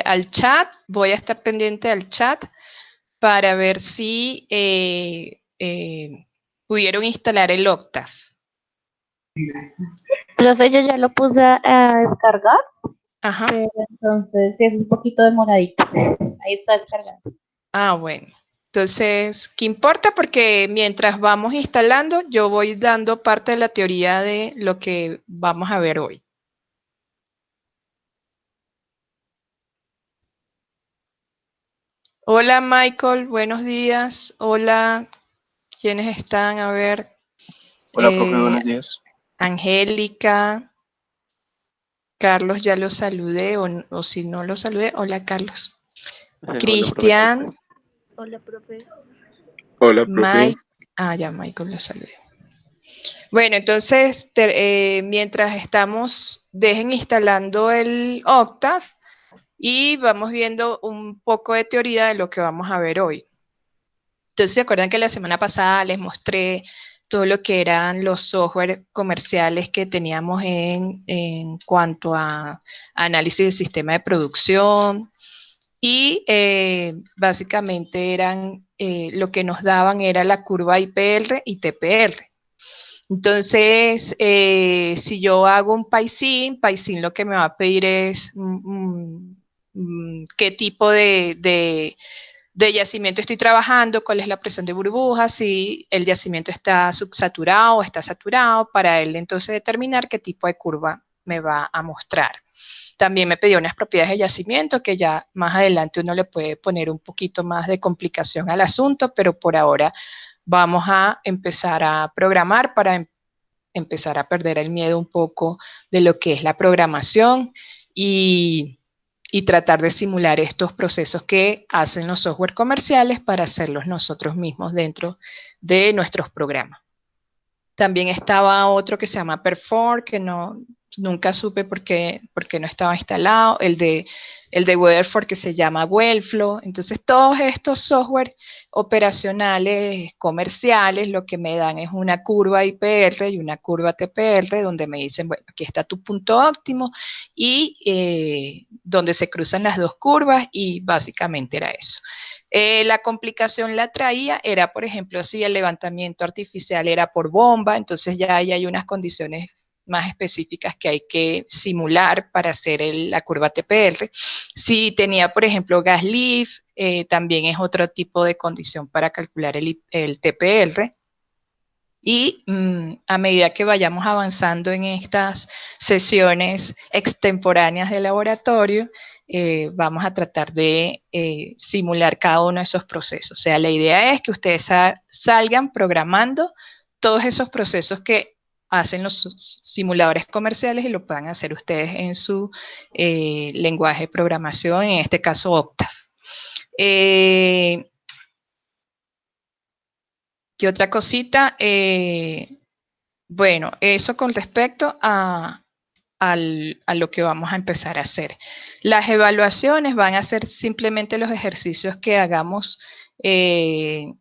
al chat, voy a estar pendiente al chat para ver si pudieron instalar el Octave. Profe, yo ya lo puse a descargar, Ajá. pero entonces sí es un poquito demoradito. Ahí está descargando. Ah, bueno. Entonces, ¿qué importa? Porque mientras vamos instalando, yo voy dando parte de la teoría de lo que vamos a ver hoy. Hola Michael, buenos días. Hola, ¿quiénes están? A ver. Hola, profe, buenos días. Angélica. Carlos ya lo saludé, o si no lo saludé. Hola, Carlos. Cristian. Hola, profe. Hola, profe. Mike. Ah, ya, Michael lo saludé. Bueno, entonces, mientras estamos, dejen instalando el Octave y vamos viendo un poco de teoría de lo que vamos a ver hoy. Entonces, ¿se acuerdan que la semana pasada les mostré todo lo que eran los software comerciales que teníamos en cuanto a análisis del sistema de producción? Y básicamente eran, lo que nos daban era la curva IPR y TPR. Entonces, si yo hago un PySim lo que me va a pedir es qué tipo de yacimiento estoy trabajando, cuál es la presión de burbujas, si el yacimiento está subsaturado o está saturado, para él entonces determinar qué tipo de curva me va a mostrar. También me pidió unas propiedades de yacimiento que ya más adelante uno le puede poner un poquito más de complicación al asunto, pero por ahora vamos a empezar a programar para empezar a perder el miedo un poco de lo que es la programación y tratar de simular estos procesos que hacen los software comerciales para hacerlos nosotros mismos dentro de nuestros programas. También estaba otro que se llama Perform, que nunca supe por qué no estaba instalado, el de Weatherford que se llama Wellflow. Entonces todos estos software operacionales comerciales lo que me dan es una curva IPR y una curva TPR donde me dicen, bueno, aquí está tu punto óptimo y donde se cruzan las dos curvas y básicamente era eso. La complicación la traía, era por ejemplo si el levantamiento artificial era por bomba, entonces ya ahí hay unas condiciones más específicas que hay que simular para hacer la curva TPR. Si tenía por ejemplo gas lift, también es otro tipo de condición para calcular el TPR. Y a medida que vayamos avanzando en estas sesiones extemporáneas de laboratorio, vamos a tratar de simular cada uno de esos procesos. O sea, la idea es que ustedes salgan programando todos esos procesos que hacen los simuladores comerciales y lo puedan hacer ustedes en su lenguaje de programación, en este caso Octave. ¿Qué otra cosita? Bueno, eso con respecto a lo que vamos a empezar a hacer. Las evaluaciones van a ser simplemente los ejercicios que hagamos en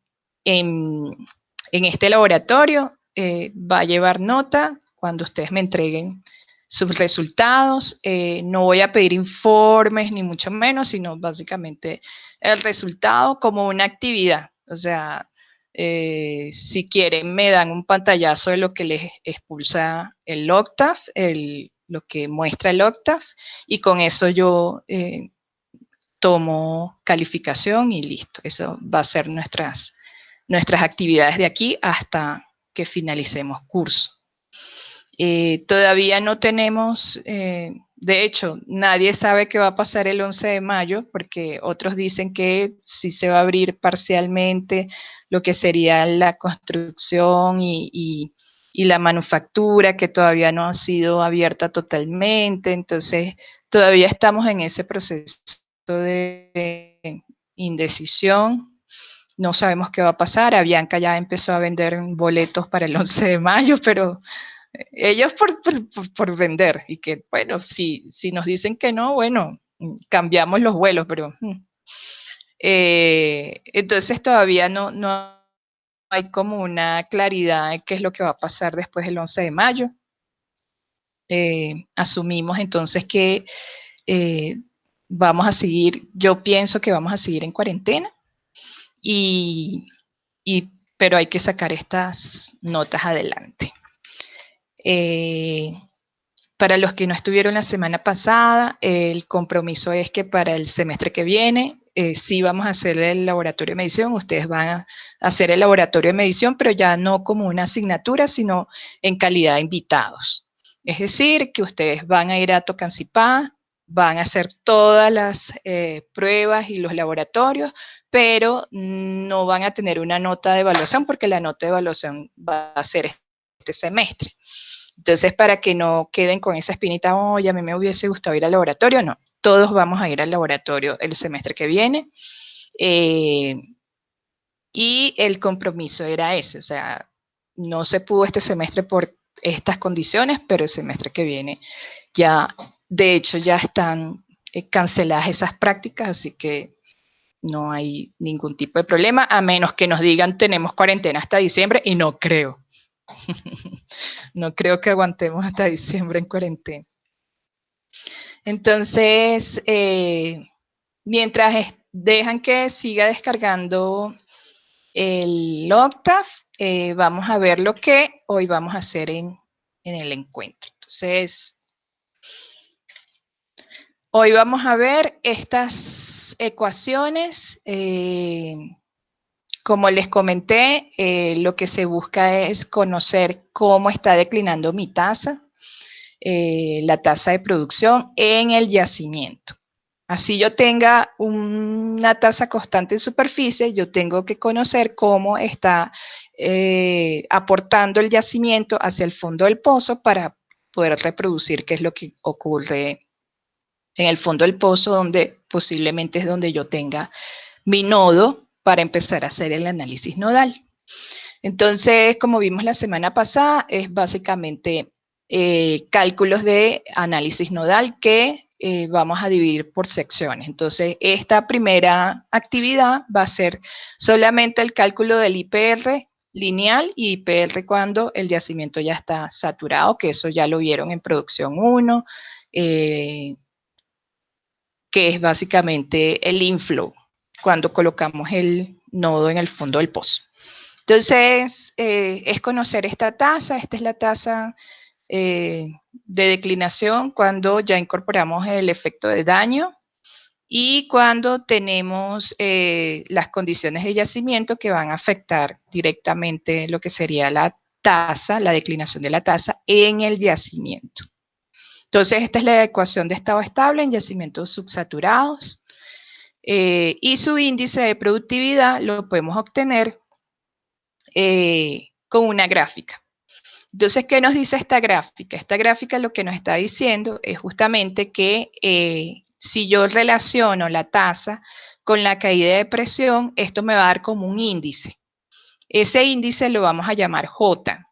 este laboratorio. Va a llevar nota cuando ustedes me entreguen sus resultados. No voy a pedir informes ni mucho menos, sino básicamente el resultado como una actividad. O sea, si quieren me dan un pantallazo de lo que les expulsa el Octave, lo que muestra el Octave, y con eso yo tomo calificación y listo. Eso va a ser nuestras actividades de aquí hasta que finalicemos curso. Todavía no tenemos, de hecho, nadie sabe qué va a pasar el 11 de mayo, porque otros dicen que sí se va a abrir parcialmente lo que sería la construcción y la manufactura, que todavía no ha sido abierta totalmente. Entonces, todavía estamos en ese proceso de indecisión. No sabemos qué va a pasar. Avianca ya empezó a vender boletos para el 11 de mayo, pero ellos por vender, y que bueno, si nos dicen que no, bueno, cambiamos los vuelos, pero entonces todavía no hay como una claridad de qué es lo que va a pasar después del 11 de mayo. Asumimos entonces que vamos a seguir, yo pienso que vamos a seguir en cuarentena, pero hay que sacar estas notas adelante. Para los que no estuvieron la semana pasada, el compromiso es que para el semestre que viene, sí vamos a hacer el laboratorio de medición, ustedes van a hacer el laboratorio de medición, pero ya no como una asignatura, sino en calidad de invitados. Es decir, que ustedes van a ir a Tocancipá, van a hacer todas las pruebas y los laboratorios, pero no van a tener una nota de evaluación, porque la nota de evaluación va a ser este semestre. Entonces, para que no queden con esa espinita, oye, a mí me hubiese gustado ir al laboratorio, no. Todos vamos a ir al laboratorio el semestre que viene. Y el compromiso era ese, o sea, no se pudo este semestre por estas condiciones, pero el semestre que viene ya, de hecho, ya están canceladas esas prácticas, así que no hay ningún tipo de problema, a menos que nos digan tenemos cuarentena hasta diciembre, y no creo. No creo que aguantemos hasta diciembre en cuarentena. Entonces, mientras dejan que siga descargando el Octave, vamos a ver lo que hoy vamos a hacer en el encuentro. Entonces, hoy vamos a ver estas ecuaciones. Como les comenté, lo que se busca es conocer cómo está declinando mi tasa, la tasa de producción en el yacimiento. Así yo tenga una tasa constante en superficie, yo tengo que conocer cómo está aportando el yacimiento hacia el fondo del pozo para poder reproducir qué es lo que ocurre en el fondo del pozo, donde posiblemente es donde yo tenga mi nodo para empezar a hacer el análisis nodal. Entonces, como vimos la semana pasada, es básicamente cálculos de análisis nodal que vamos a dividir por secciones. Entonces, esta primera actividad va a ser solamente el cálculo del IPR lineal y IPR cuando el yacimiento ya está saturado, que eso ya lo vieron en producción 1, que es básicamente el inflow, cuando colocamos el nodo en el fondo del pozo. Entonces, es conocer esta tasa es la tasa de declinación cuando ya incorporamos el efecto de daño y cuando tenemos las condiciones de yacimiento que van a afectar directamente lo que sería la tasa, la declinación de la tasa en el yacimiento. Entonces, esta es la ecuación de estado estable en yacimientos subsaturados. Y su índice de productividad lo podemos obtener con una gráfica. Entonces, ¿qué nos dice esta gráfica? Esta gráfica lo que nos está diciendo es justamente que si yo relaciono la tasa con la caída de presión, esto me va a dar como un índice. Ese índice lo vamos a llamar J.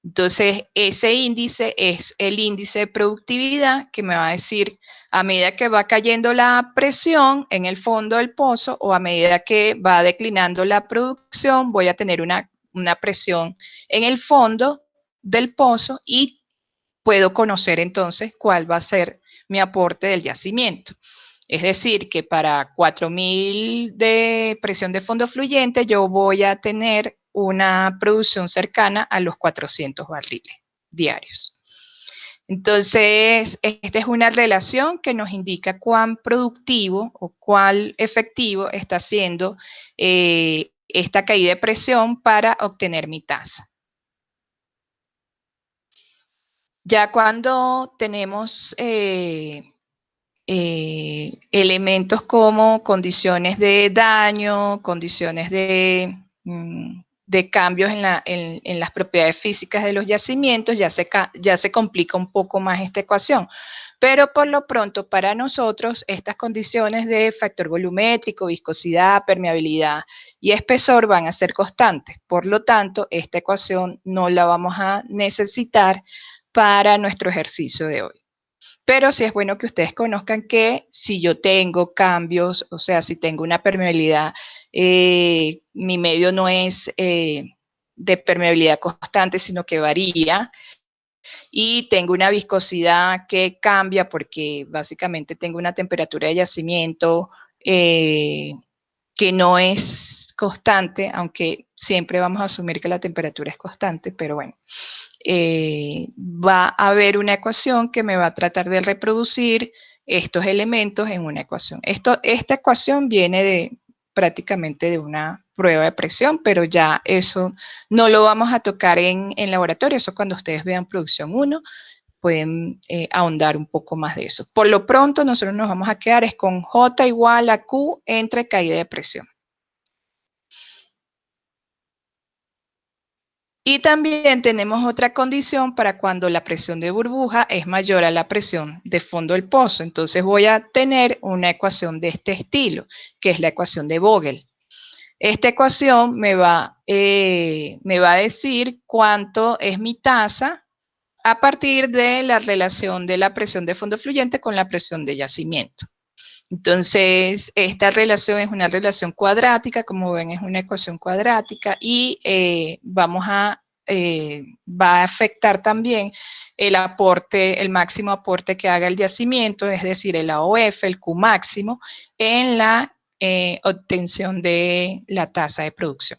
Entonces, ese índice es el índice de productividad que me va a decir a medida que va cayendo la presión en el fondo del pozo o a medida que va declinando la producción, voy a tener una presión en el fondo del pozo y puedo conocer entonces cuál va a ser mi aporte del yacimiento. Es decir, que para 4.000 de presión de fondo fluyente yo voy a tener una producción cercana a los 400 barriles diarios. Entonces, esta es una relación que nos indica cuán productivo o cuán efectivo está siendo esta caída de presión para obtener mi tasa. Ya cuando tenemos elementos como condiciones de daño, condiciones de cambios en las propiedades físicas de los yacimientos, ya se complica un poco más esta ecuación. Pero por lo pronto, para nosotros, estas condiciones de factor volumétrico, viscosidad, permeabilidad y espesor van a ser constantes. Por lo tanto, esta ecuación no la vamos a necesitar para nuestro ejercicio de hoy. Pero sí es bueno que ustedes conozcan que si yo tengo cambios, o sea, si tengo una permeabilidad, mi medio no es de permeabilidad constante, sino que varía, y tengo una viscosidad que cambia porque básicamente tengo una temperatura de yacimiento que no es constante, aunque siempre vamos a asumir que la temperatura es constante, pero bueno, va a haber una ecuación que me va a tratar de reproducir estos elementos en una ecuación. Esta ecuación viene prácticamente de una prueba de presión, pero ya eso no lo vamos a tocar en laboratorio, eso cuando ustedes vean producción 1, pueden ahondar un poco más de eso. Por lo pronto, nosotros nos vamos a quedar es con J igual a Q entre caída de presión. Y también tenemos otra condición para cuando la presión de burbuja es mayor a la presión de fondo del pozo. Entonces voy a tener una ecuación de este estilo, que es la ecuación de Vogel. Esta ecuación me va a decir cuánto es mi tasa a partir de la relación de la presión de fondo fluyente con la presión de yacimiento. Entonces, esta relación es una relación cuadrática, como ven es una ecuación cuadrática y va a afectar también el aporte, el máximo aporte que haga el yacimiento, es decir, el AOF, el Q máximo, en la obtención de la tasa de producción.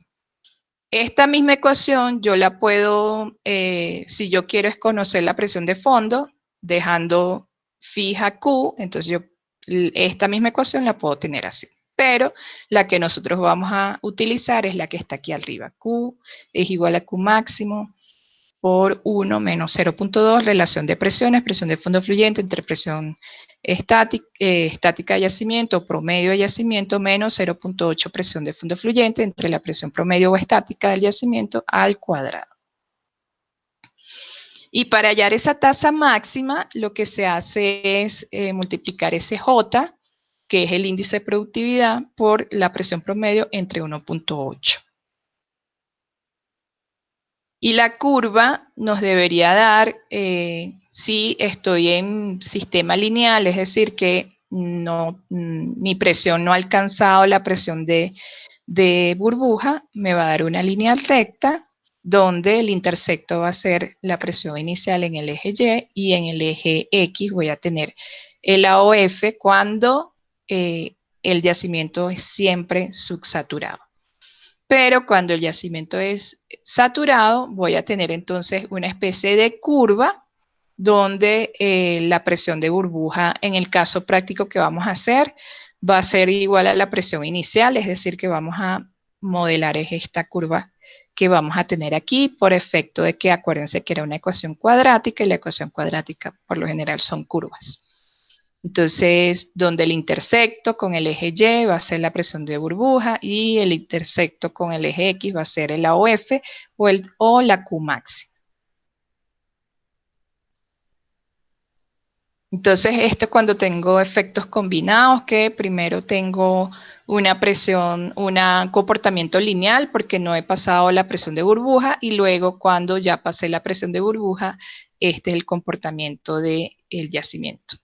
Esta misma ecuación yo la puedo, si yo quiero es conocer la presión de fondo, dejando fija Q, entonces yo esta misma ecuación la puedo tener así. Pero la que nosotros vamos a utilizar es la que está aquí arriba. Q es igual a Q máximo por 1 menos 0.2, relación de presiones, presión de fondo fluyente entre presión estática de yacimiento, promedio de yacimiento, menos 0.8 presión de fondo fluyente entre la presión promedio o estática del yacimiento al cuadrado. Y para hallar esa tasa máxima, lo que se hace es multiplicar ese J, que es el índice de productividad, por la presión promedio entre 1.8. Y la curva nos debería dar, si estoy en sistema lineal, es decir, que mi presión no ha alcanzado la presión de burbuja, me va a dar una línea recta, donde el intersecto va a ser la presión inicial en el eje Y en el eje X voy a tener el AOF cuando el yacimiento es siempre subsaturado. Pero cuando el yacimiento es saturado, voy a tener entonces una especie de curva donde la presión de burbuja, en el caso práctico que vamos a hacer, va a ser igual a la presión inicial, es decir, que vamos a modelar esta curva que vamos a tener aquí por efecto de que acuérdense que era una ecuación cuadrática y la ecuación cuadrática por lo general son curvas. Entonces, donde el intersecto con el eje Y va a ser la presión de burbuja y el intersecto con el eje X va a ser el AOF o la Q máxima. Entonces, esto cuando tengo efectos combinados, que primero tengo una presión, un comportamiento lineal porque no he pasado la presión de burbuja y luego cuando ya pasé la presión de burbuja, este es el comportamiento del yacimiento.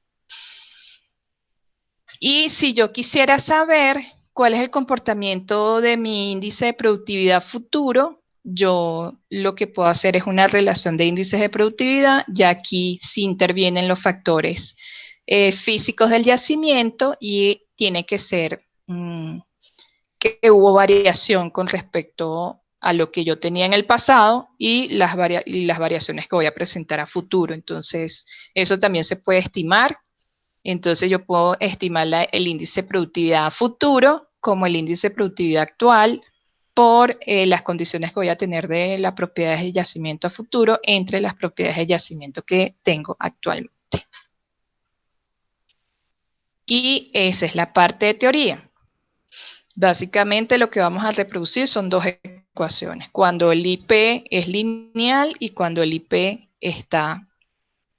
Y si yo quisiera saber cuál es el comportamiento de mi índice de productividad futuro, yo lo que puedo hacer es una relación de índices de productividad, ya aquí sí intervienen los factores físicos del yacimiento y tiene que ser que hubo variación con respecto a lo que yo tenía en el pasado y las variaciones que voy a presentar a futuro. Entonces, eso también se puede estimar. Entonces yo puedo estimar el índice de productividad futuro como el índice de productividad actual por las condiciones que voy a tener de las propiedades de yacimiento a futuro entre las propiedades de yacimiento que tengo actualmente. Y esa es la parte de teoría. Básicamente lo que vamos a reproducir son dos ecuaciones. Cuando el IP es lineal y cuando el IP está,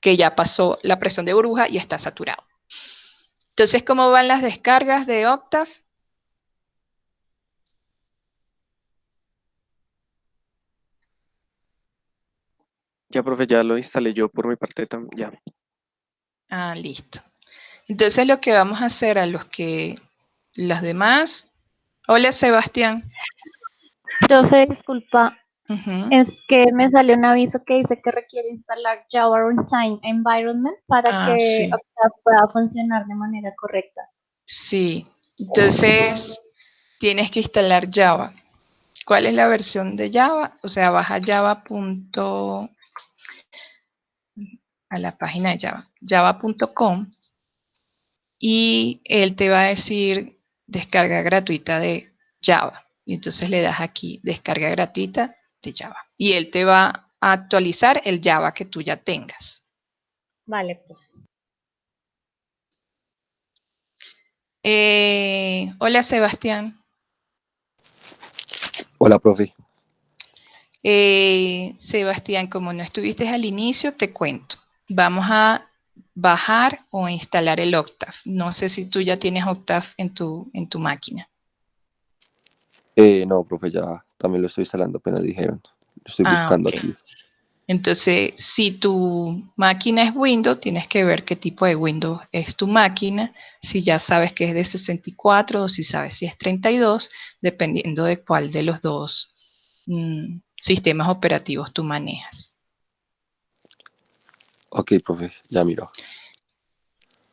que ya pasó la presión de burbuja y está saturado. Entonces, ¿cómo van las descargas de Octave? Ya, profe, ya lo instalé yo por mi parte también, ya. Ah, listo. Entonces lo que vamos a hacer a los demás. Hola, Sebastián. Profe, disculpa, Ujú. Es que me sale un aviso que dice que requiere instalar Java Runtime Environment para Ah, que sí, Octave pueda funcionar de manera correcta. sí. Entonces, tienes que instalar Java. ¿Cuál es la versión de Java? O sea, baja Java. A la página de Java, java.com, y él te va a decir descarga gratuita de Java. Y entonces le das aquí descarga gratuita de Java. Y él te va a actualizar el Java que tú ya tengas. Vale, pues. Hola Sebastián. Hola, profe. Sebastián, como no estuviste al inicio, te cuento. Vamos a bajar o instalar el Octave. No sé si tú ya tienes Octave en tu máquina. No, profe, ya también lo estoy instalando, apenas dijeron. Lo estoy Ah, buscando ok. aquí. Entonces, si tu máquina es Windows, tienes que ver qué tipo de Windows es tu máquina, si ya sabes que es de 64 o si sabes si es 32, dependiendo de cuál de los dos sistemas operativos tú manejas. Ok, profe, ya miro.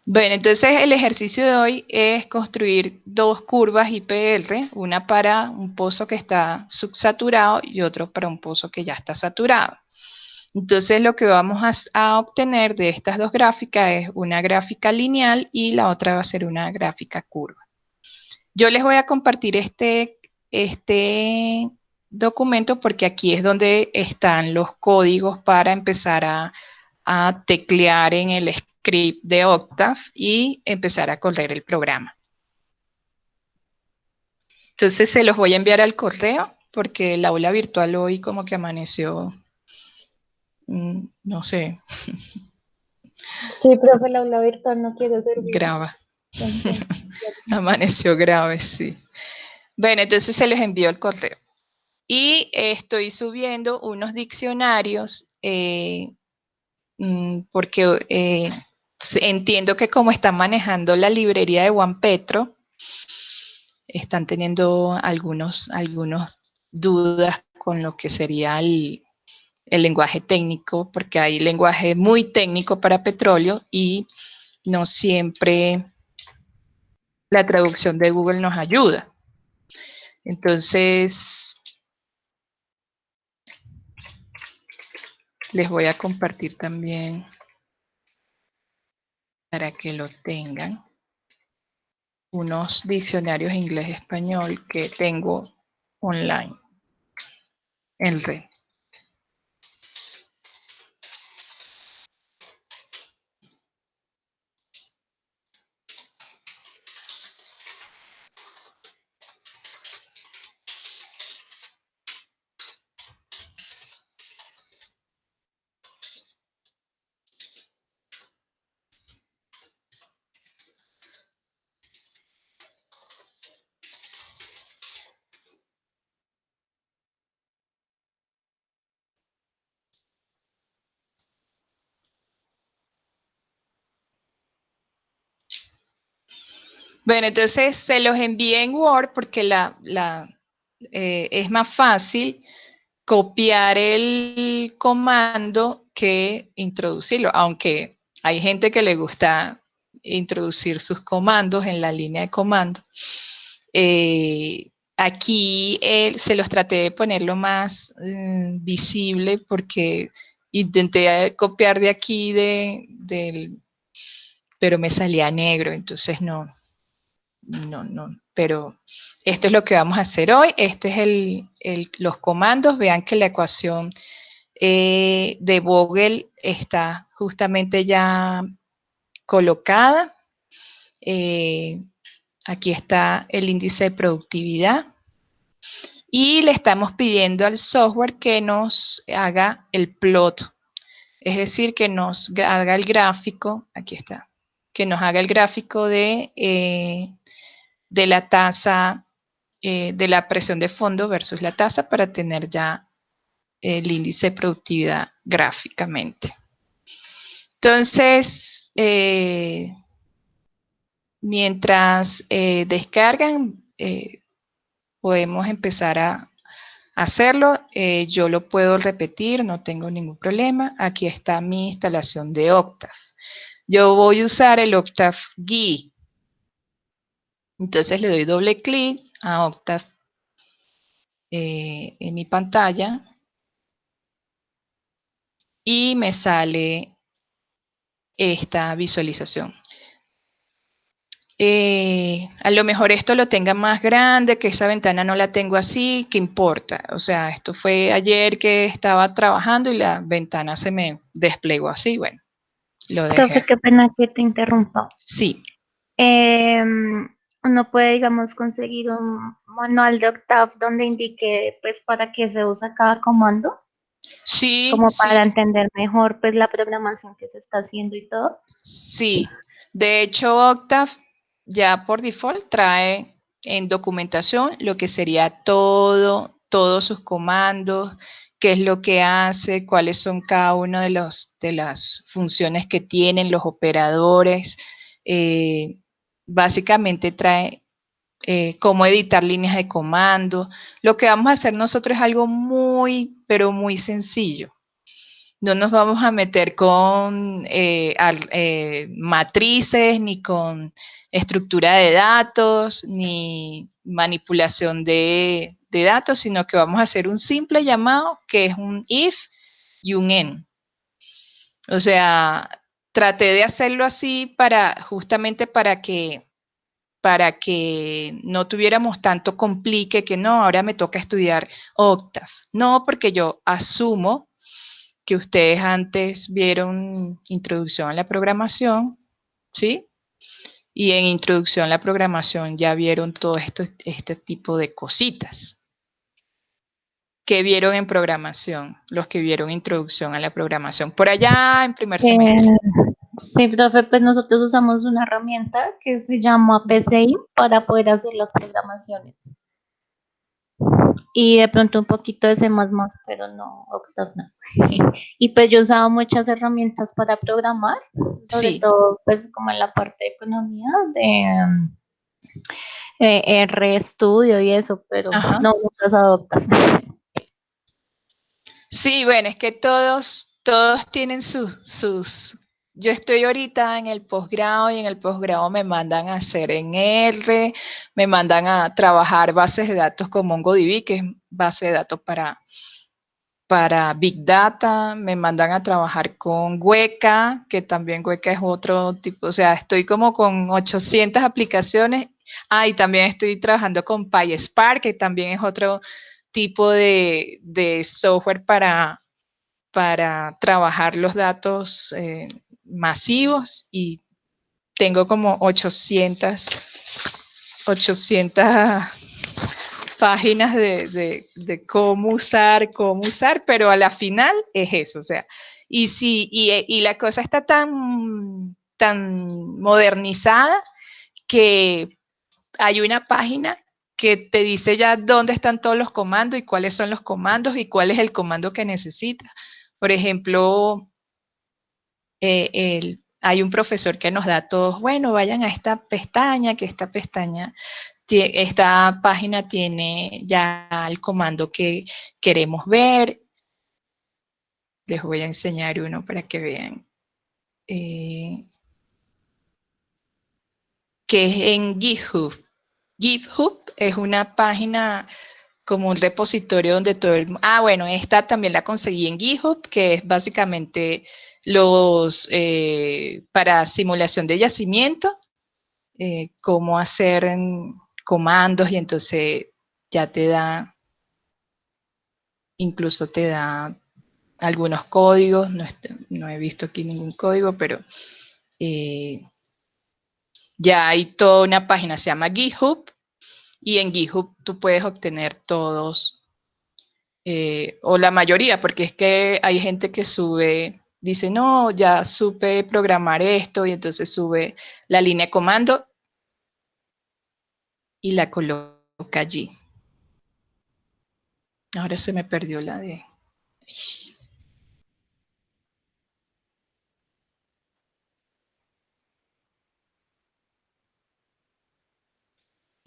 Bueno, entonces el ejercicio de hoy es construir dos curvas IPR, una para un pozo que está subsaturado y otro para un pozo que ya está saturado. Entonces lo que vamos a obtener de estas dos gráficas es una gráfica lineal y la otra va a ser una gráfica curva. Yo les voy a compartir este documento porque aquí es donde están los códigos para empezar a teclear en el script de Octave y empezar a correr el programa. Entonces se los voy a enviar al correo porque el aula virtual hoy como que amaneció, no sé, Sí, profe, la aula virtual no quiere servir. grava. Entonces, Amaneció grave, sí. Bueno, entonces se les envió el correo. Y estoy subiendo unos diccionarios porque entiendo que como están manejando la librería de Juan Petro, están teniendo algunos dudas con lo que sería el lenguaje técnico, porque hay lenguaje muy técnico para petróleo y no siempre la traducción de Google nos ayuda. Entonces, les voy a compartir también para que lo tengan unos diccionarios inglés-español que tengo online en red. Bueno, entonces se los envié en Word porque es más fácil copiar el comando que introducirlo, aunque hay gente que le gusta introducir sus comandos en la línea de comando. Aquí se los traté de poner lo más visible porque intenté copiar de aquí pero me salía negro, entonces no, pero esto es lo que vamos a hacer hoy. Este es los comandos. Vean que la ecuación de Vogel está justamente ya colocada. Aquí está el índice de productividad. Y le estamos pidiendo al software que nos haga el plot, es decir, que nos haga el gráfico, aquí está, que nos haga el gráfico de la tasa de la presión de fondo versus la tasa para tener ya el índice de productividad gráficamente. Entonces, mientras descargan, podemos empezar hacerlo. Yo lo puedo repetir, no tengo ningún problema. Aquí está mi instalación de Octave. Yo voy a usar el Octave GUI. Entonces le doy doble clic a Octave en mi pantalla y me sale esta visualización. A lo mejor esto lo tenga más grande, que esa ventana no la tengo así, ¿qué importa? O sea, esto fue ayer que estaba trabajando y la ventana se me desplegó así, bueno, lo dejé Profe, así. qué pena que te interrumpa. Sí, Uno puede, digamos, conseguir un manual de Octave donde indique, pues, para qué se usa cada comando, sí, como sí, para entender mejor, pues, la programación que se está haciendo y todo. sí. De hecho, Octave ya por default trae en documentación lo que sería todos sus comandos, qué es lo que hace, cuáles son cada una de las funciones que tienen los operadores. Eh, Básicamente trae cómo editar líneas de comando. Lo que vamos a hacer nosotros es algo muy, pero muy sencillo. No nos vamos a meter con matrices, ni con estructura de datos, ni manipulación de datos, sino que vamos a hacer un simple llamado que es un if y un end. O sea, traté de hacerlo así justamente para que no tuviéramos tanto complique que no, ahora me toca estudiar Octave. No, porque yo asumo que ustedes antes vieron Introducción a la Programación, ¿sí? Y en Introducción a la Programación ya vieron todo este tipo de cositas. ¿Qué vieron en programación? Los que vieron Introducción a la Programación. Por allá en primer semestre. Sí, profe, pues nosotros usamos una herramienta que se llama PCI para poder hacer las programaciones. Y de pronto un poquito de C++, pero no, Octave no. Y pues yo usaba muchas herramientas para programar, sobre Sí. todo pues como en la parte de economía, de RStudio y eso, pero Ajá. no muchas adoptas. Sí, bueno, es que todos tienen sus. Yo estoy ahorita en el posgrado y en el posgrado me mandan a hacer en R, me mandan a trabajar bases de datos con MongoDB, que es base de datos para Big Data, me mandan a trabajar con Weka, que también Weka es otro tipo, o sea, estoy como con 800 aplicaciones. Ah, y también estoy trabajando con PySpark, que también es otro tipo de software para trabajar los datos masivos, y tengo como 800 páginas de cómo usar, pero a la final es eso, o sea, y la cosa está tan modernizada que hay una página que te dice ya dónde están todos los comandos y cuáles son los comandos y cuál es el comando que necesitas. Por ejemplo, hay un profesor que nos da a todos, bueno, vayan a esta pestaña, que esta página tiene ya el comando que queremos ver. Les voy a enseñar uno para que vean. Que es en GitHub. GitHub es una página como un repositorio donde todo el... Ah, bueno, esta también la conseguí en GitHub, que es básicamente para simulación de yacimiento, cómo hacer comandos, y entonces ya incluso te da algunos códigos. No he visto aquí ningún código, pero ya hay toda una página, se llama GitHub, y en GitHub tú puedes obtener todos, o la mayoría, porque es que hay gente que dice, no, ya supe programar esto, y entonces sube la línea de comando y la coloca allí. Ahora se me perdió la de...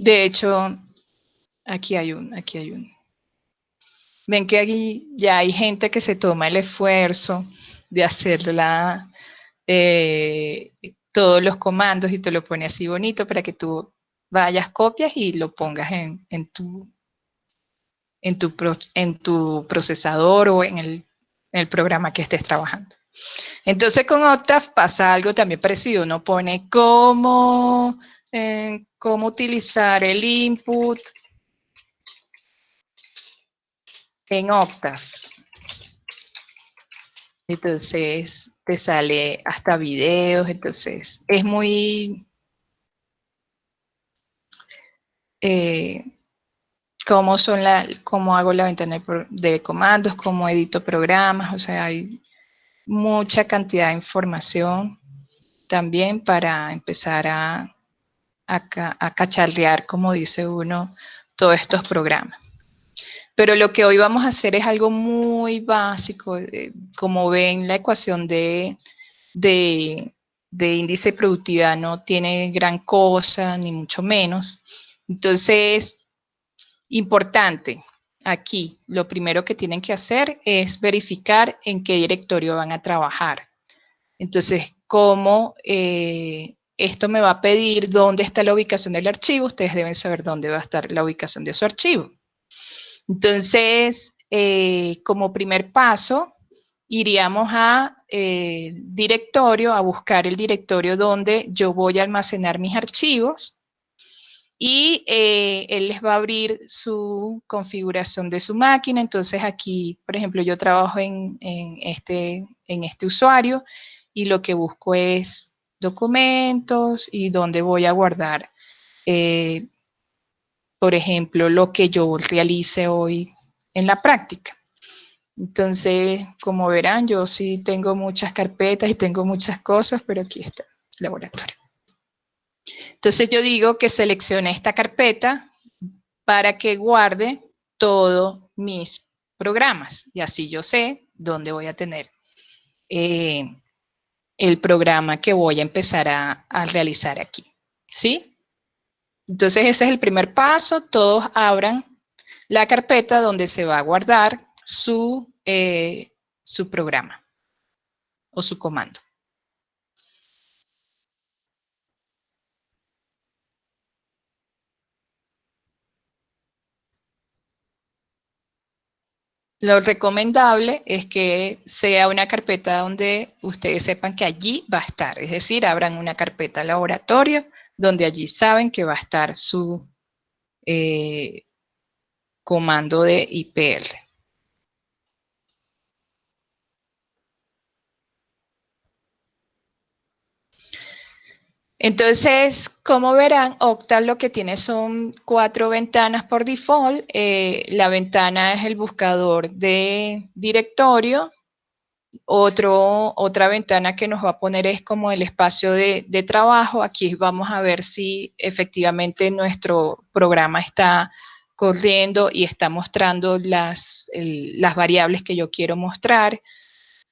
De hecho, aquí hay un. Ven que aquí ya hay gente que se toma el esfuerzo de hacerla, todos los comandos y te lo pone así bonito para que tú vayas, copias y lo pongas en tu procesador o en el programa que estés trabajando. Entonces con Octave pasa algo también parecido. Uno pone cómo utilizar el input en Octave. Entonces te sale hasta videos. Entonces es muy... cómo hago la ventana de comandos, cómo edito programas, o sea, hay mucha cantidad de información también para empezar a cacharrear, como dice uno, todos estos programas. Pero lo que hoy vamos a hacer es algo muy básico, como ven la ecuación de índice de productividad no tiene gran cosa, ni mucho menos. Entonces, importante, aquí lo primero que tienen que hacer es verificar en qué directorio van a trabajar. Entonces, como esto me va a pedir dónde está la ubicación del archivo, ustedes deben saber dónde va a estar la ubicación de su archivo. Entonces, como primer paso, iríamos a directorio, a buscar el directorio donde yo voy a almacenar mis archivos, y él les va a abrir su configuración de su máquina. Entonces aquí, por ejemplo, yo trabajo en este usuario y lo que busco es documentos y dónde voy a guardar, por ejemplo, lo que yo realice hoy en la práctica. Entonces, como verán, yo sí tengo muchas carpetas y tengo muchas cosas, pero aquí está el laboratorio. Entonces yo digo que seleccione esta carpeta para que guarde todos mis programas y así yo sé dónde voy a tener el programa que voy a empezar a realizar aquí, ¿sí? Entonces ese es el primer paso. Todos abran la carpeta donde se va a guardar su programa o su comando. Lo recomendable es que sea una carpeta donde ustedes sepan que allí va a estar. Es decir, abran una carpeta laboratorio donde allí saben que va a estar su comando de IPL. Entonces, como verán, Octave lo que tiene son 4 ventanas por default. La ventana es el buscador de directorio. Otra ventana que nos va a poner es como el espacio de trabajo. Aquí vamos a ver si efectivamente nuestro programa está corriendo y está mostrando las variables que yo quiero mostrar.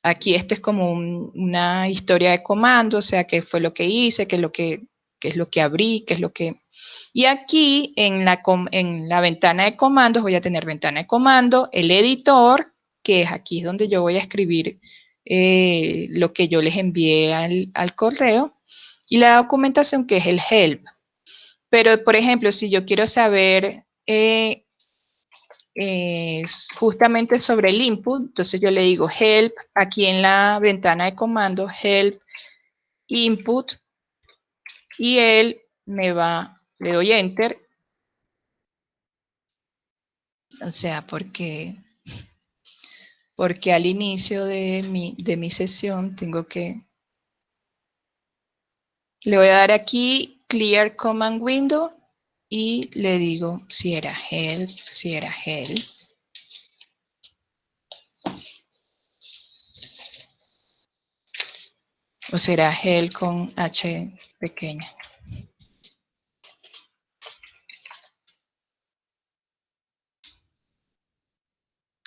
Aquí este es como una historia de comando, o sea, qué fue lo que hice, qué es lo que abrí, qué es lo que... Y aquí en la ventana de comandos voy a tener ventana de comando, el editor, que es aquí donde yo voy a escribir lo que yo les envié al correo, y la documentación, que es el help. Pero, por ejemplo, si yo quiero saber justamente sobre el input, entonces yo le digo help, aquí en la ventana de comando, help input, y él me va, le doy enter, o sea, porque al inicio de mi sesión tengo que, le voy a dar aquí clear command window y le digo si era help, o será help con H pequeña.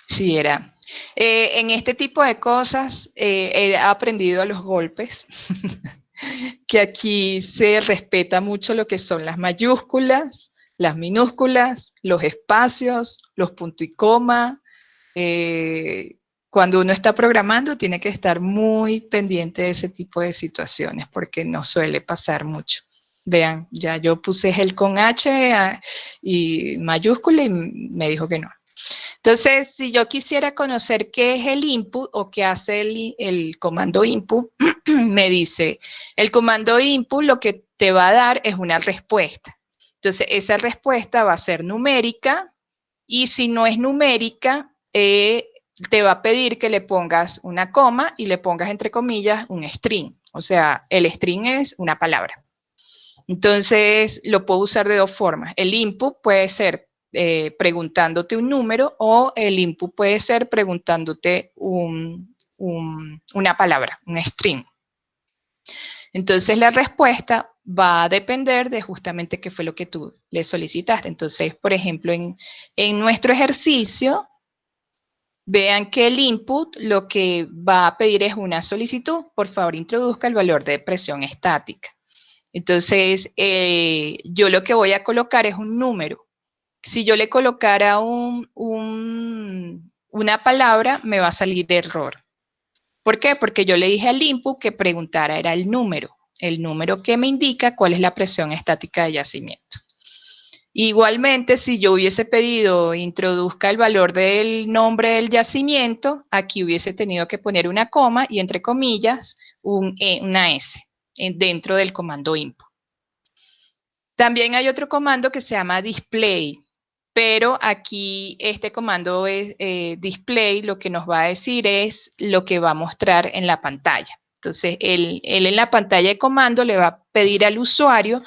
Sí, era. En este tipo de cosas he aprendido a los golpes, que aquí se respeta mucho lo que son las mayúsculas, las minúsculas, los espacios, los puntos y coma, cuando uno está programando tiene que estar muy pendiente de ese tipo de situaciones porque no suele pasar mucho. Vean, ya yo puse el con H y mayúscula y me dijo que no. Entonces, si yo quisiera conocer qué es el input o qué hace el comando input, me dice, el comando input lo que te va a dar es una respuesta. Entonces, esa respuesta va a ser numérica y si no es numérica, te va a pedir que le pongas una coma y le pongas entre comillas un string. O sea, el string es una palabra. Entonces, lo puedo usar de dos formas. El input puede ser preguntándote un número o el input puede ser preguntándote una palabra, un string. Entonces, la respuesta va a depender de justamente qué fue lo que tú le solicitaste. Entonces, por ejemplo, en nuestro ejercicio, vean que el input lo que va a pedir es una solicitud. Por favor, introduzca el valor de presión estática. Entonces, yo lo que voy a colocar es un número. Si yo le colocara una palabra, me va a salir error. ¿Por qué? Porque yo le dije al input que preguntara era el número que me indica cuál es la presión estática de yacimiento. Igualmente, si yo hubiese pedido introduzca el valor del nombre del yacimiento, aquí hubiese tenido que poner una coma y entre comillas una S dentro del comando input. También hay otro comando que se llama display, pero aquí este comando es display, lo que nos va a decir es lo que va a mostrar en la pantalla. Entonces, él en la pantalla de comando le va a pedir al usuario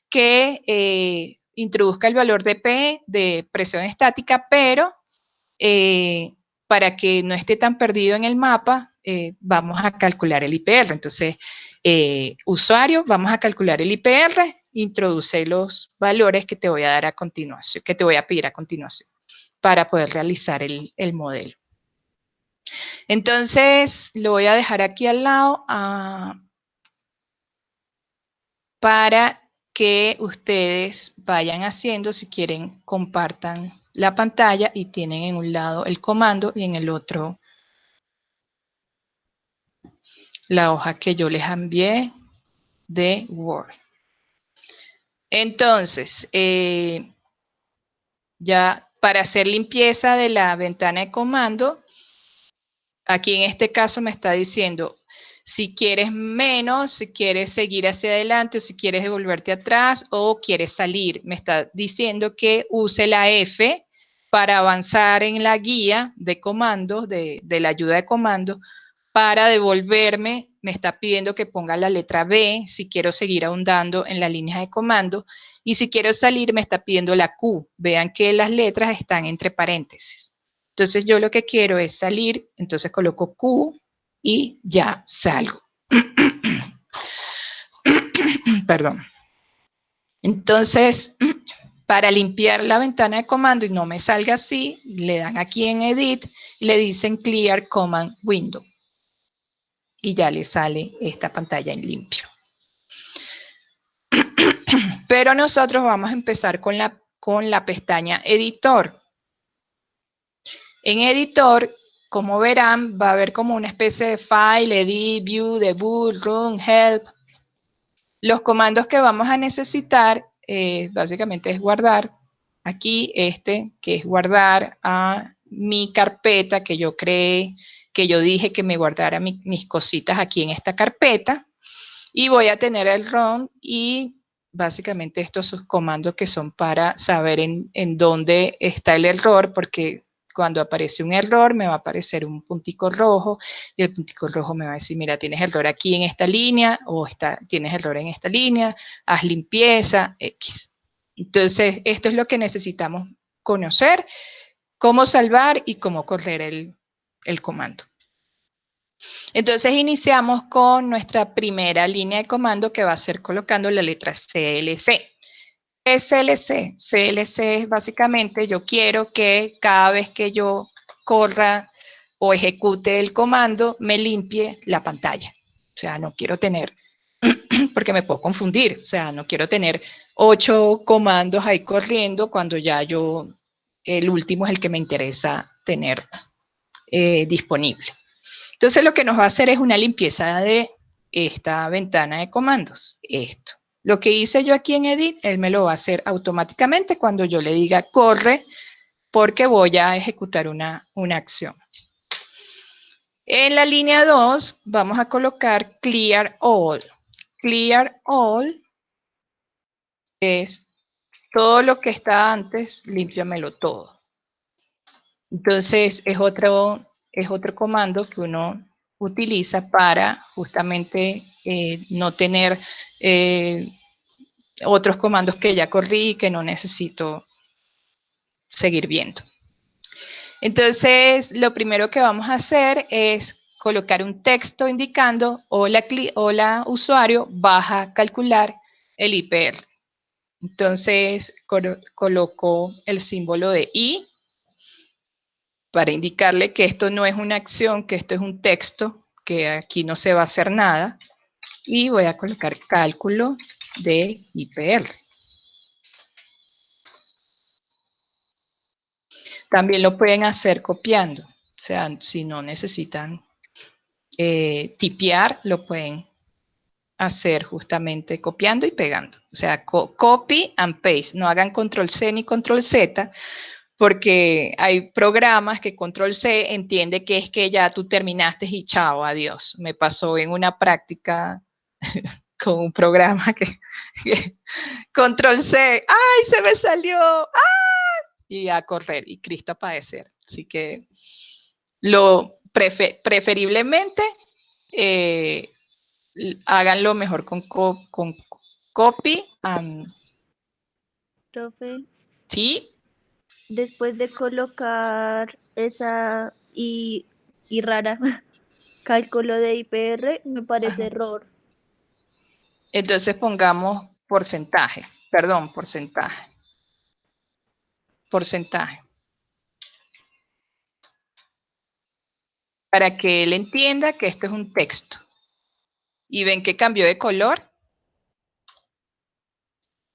que introduzca el valor de P, de presión estática, pero para que no esté tan perdido en el mapa, vamos a calcular el IPR. Entonces, usuario, vamos a calcular el IPR, introduce los valores que te voy a dar a continuación, que te voy a pedir a continuación, para poder realizar el modelo. Entonces, lo voy a dejar aquí al lado para que ustedes vayan haciendo, si quieren, compartan la pantalla y tienen en un lado el comando y en el otro la hoja que yo les envié de Word. Entonces, ya para hacer limpieza de la ventana de comando, aquí en este caso me está diciendo si quieres menos, si quieres seguir hacia adelante, o si quieres devolverte atrás o quieres salir. Me está diciendo que use la F para avanzar en la guía de comandos, de la ayuda de comando. Para devolverme, me está pidiendo que ponga la letra B si quiero seguir ahondando en la línea de comando. Y si quiero salir, me está pidiendo la Q. Vean que las letras están entre paréntesis. Entonces, yo lo que quiero es salir, entonces coloco Q y ya salgo. Perdón. Entonces, para limpiar la ventana de comando y no me salga así, le dan aquí en Edit y le dicen Clear Command Window. Y ya le sale esta pantalla en limpio. Pero nosotros vamos a empezar con la pestaña Editor. En Editor, como verán, va a haber como una especie de File, Edit, View, Debug, Run, Help. Los comandos que vamos a necesitar, básicamente es guardar. Aquí que es guardar a mi carpeta que yo creé, que yo dije que me guardara mis cositas aquí en esta carpeta. Y voy a tener el run y básicamente estos son comandos que son para saber en dónde está el error, porque cuando aparece un error me va a aparecer un puntico rojo y el puntico rojo me va a decir, mira, tienes error aquí en esta línea o tienes error en esta línea, haz limpieza, X. Entonces, esto es lo que necesitamos conocer, cómo salvar y cómo correr el comando. Entonces iniciamos con nuestra primera línea de comando que va a ser colocando la letra CLC. ¿Qué es CLC? CLC es básicamente yo quiero que cada vez que yo corra o ejecute el comando me limpie la pantalla. O sea, no quiero tener, porque me puedo confundir, o sea, no quiero tener 8 comandos ahí corriendo cuando ya el último es el que me interesa tener disponible. Entonces lo que nos va a hacer es una limpieza de esta ventana de comandos, esto. Lo que hice yo aquí en Edit, él me lo va a hacer automáticamente cuando yo le diga corre, porque voy a ejecutar una acción. En la línea 2 vamos a colocar Clear All. Clear All es todo lo que está antes, límpiamelo todo. Entonces es otro comando que uno utiliza para justamente no tener otros comandos que ya corrí y que no necesito seguir viendo. Entonces, lo primero que vamos a hacer es colocar un texto indicando hola usuario, baja a calcular el IPR. Entonces, coloco el símbolo de I para indicarle que esto no es una acción, que esto es un texto, que aquí no se va a hacer nada. Y voy a colocar cálculo de IPR. También lo pueden hacer copiando. O sea, si no necesitan tipear, lo pueden hacer justamente copiando y pegando. O sea, copy and paste. No hagan control C ni control Z, porque hay programas que control C entiende que es que ya tú terminaste y chao, adiós. Me pasó en una práctica con un programa que control C, ¡ay, se me salió! ¡Ah! Y a correr, y Cristo a padecer. Así que preferiblemente háganlo mejor con copy and... Profe, ¿Sí? después de colocar esa y rara cálculo de IPR, me parece Ajá. error. Entonces pongamos porcentaje. Perdón, porcentaje. Porcentaje. Para que él entienda que esto es un texto. ¿Y ven que cambió de color?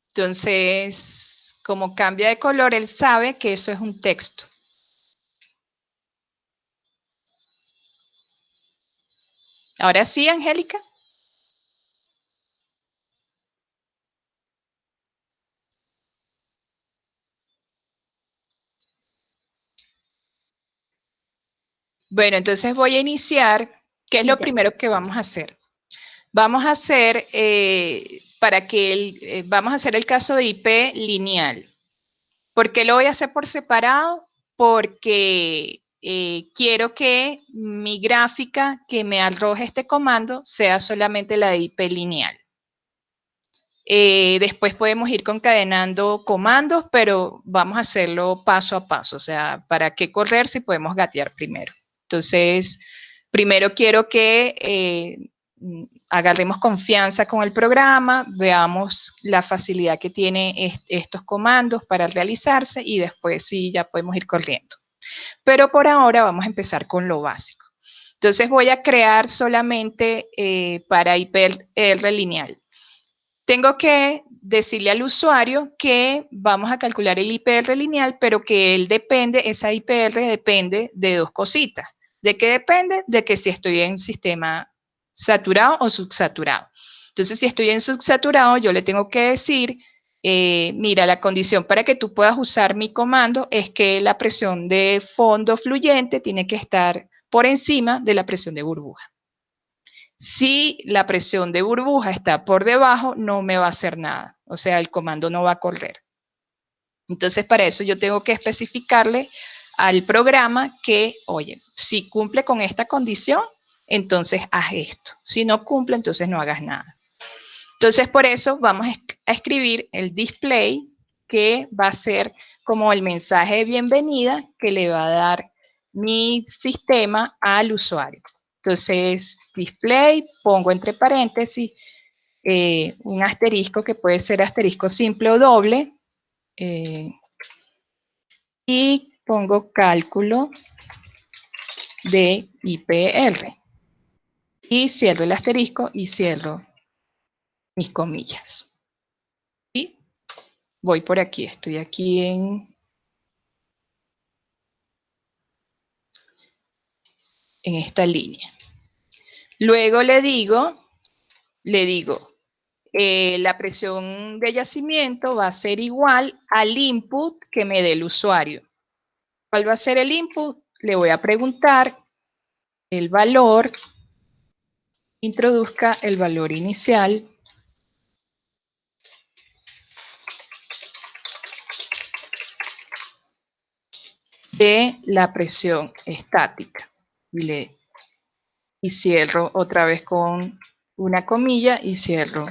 Entonces, como cambia de color, él sabe que eso es un texto. Ahora sí, Angélica. Bueno, entonces voy a iniciar. ¿Qué es Sí, lo ya. primero que vamos a hacer? Vamos a hacer, vamos a hacer el caso de IP lineal. ¿Por qué lo voy a hacer por separado? Porque quiero que mi gráfica que me arroje este comando sea solamente la de IP lineal. Después podemos ir concadenando comandos, pero vamos a hacerlo paso a paso. O sea, ¿para qué correr si podemos gatear primero? Entonces, primero quiero que agarremos confianza con el programa, veamos la facilidad que tiene estos comandos para realizarse y después sí ya podemos ir corriendo. Pero por ahora vamos a empezar con lo básico. Entonces voy a crear solamente para IPR lineal. Tengo que decirle al usuario que vamos a calcular el IPR lineal, pero que esa IPR depende de dos cositas. ¿De qué depende? De que si estoy en sistema saturado o subsaturado. Entonces, si estoy en subsaturado, yo le tengo que decir, mira, la condición para que tú puedas usar mi comando es que la presión de fondo fluyente tiene que estar por encima de la presión de burbuja. Si la presión de burbuja está por debajo, no me va a hacer nada. O sea, el comando no va a correr. Entonces, para eso yo tengo que especificarle al programa que, oye, si cumple con esta condición, entonces haz esto. Si no cumple, entonces no hagas nada. Entonces, por eso vamos a escribir el display, que va a ser como el mensaje de bienvenida que le va a dar mi sistema al usuario. Entonces, display, pongo entre paréntesis un asterisco que puede ser asterisco simple o doble, y pongo cálculo de IPR. Y cierro el asterisco y cierro mis comillas. Y voy por aquí, estoy aquí en en esta línea. Luego le digo, la presión de yacimiento va a ser igual al input que me dé el usuario. ¿Cuál va a ser el input? Le voy a preguntar el valor, introduzca el valor inicial de la presión estática. Y cierro otra vez con una comilla y cierro.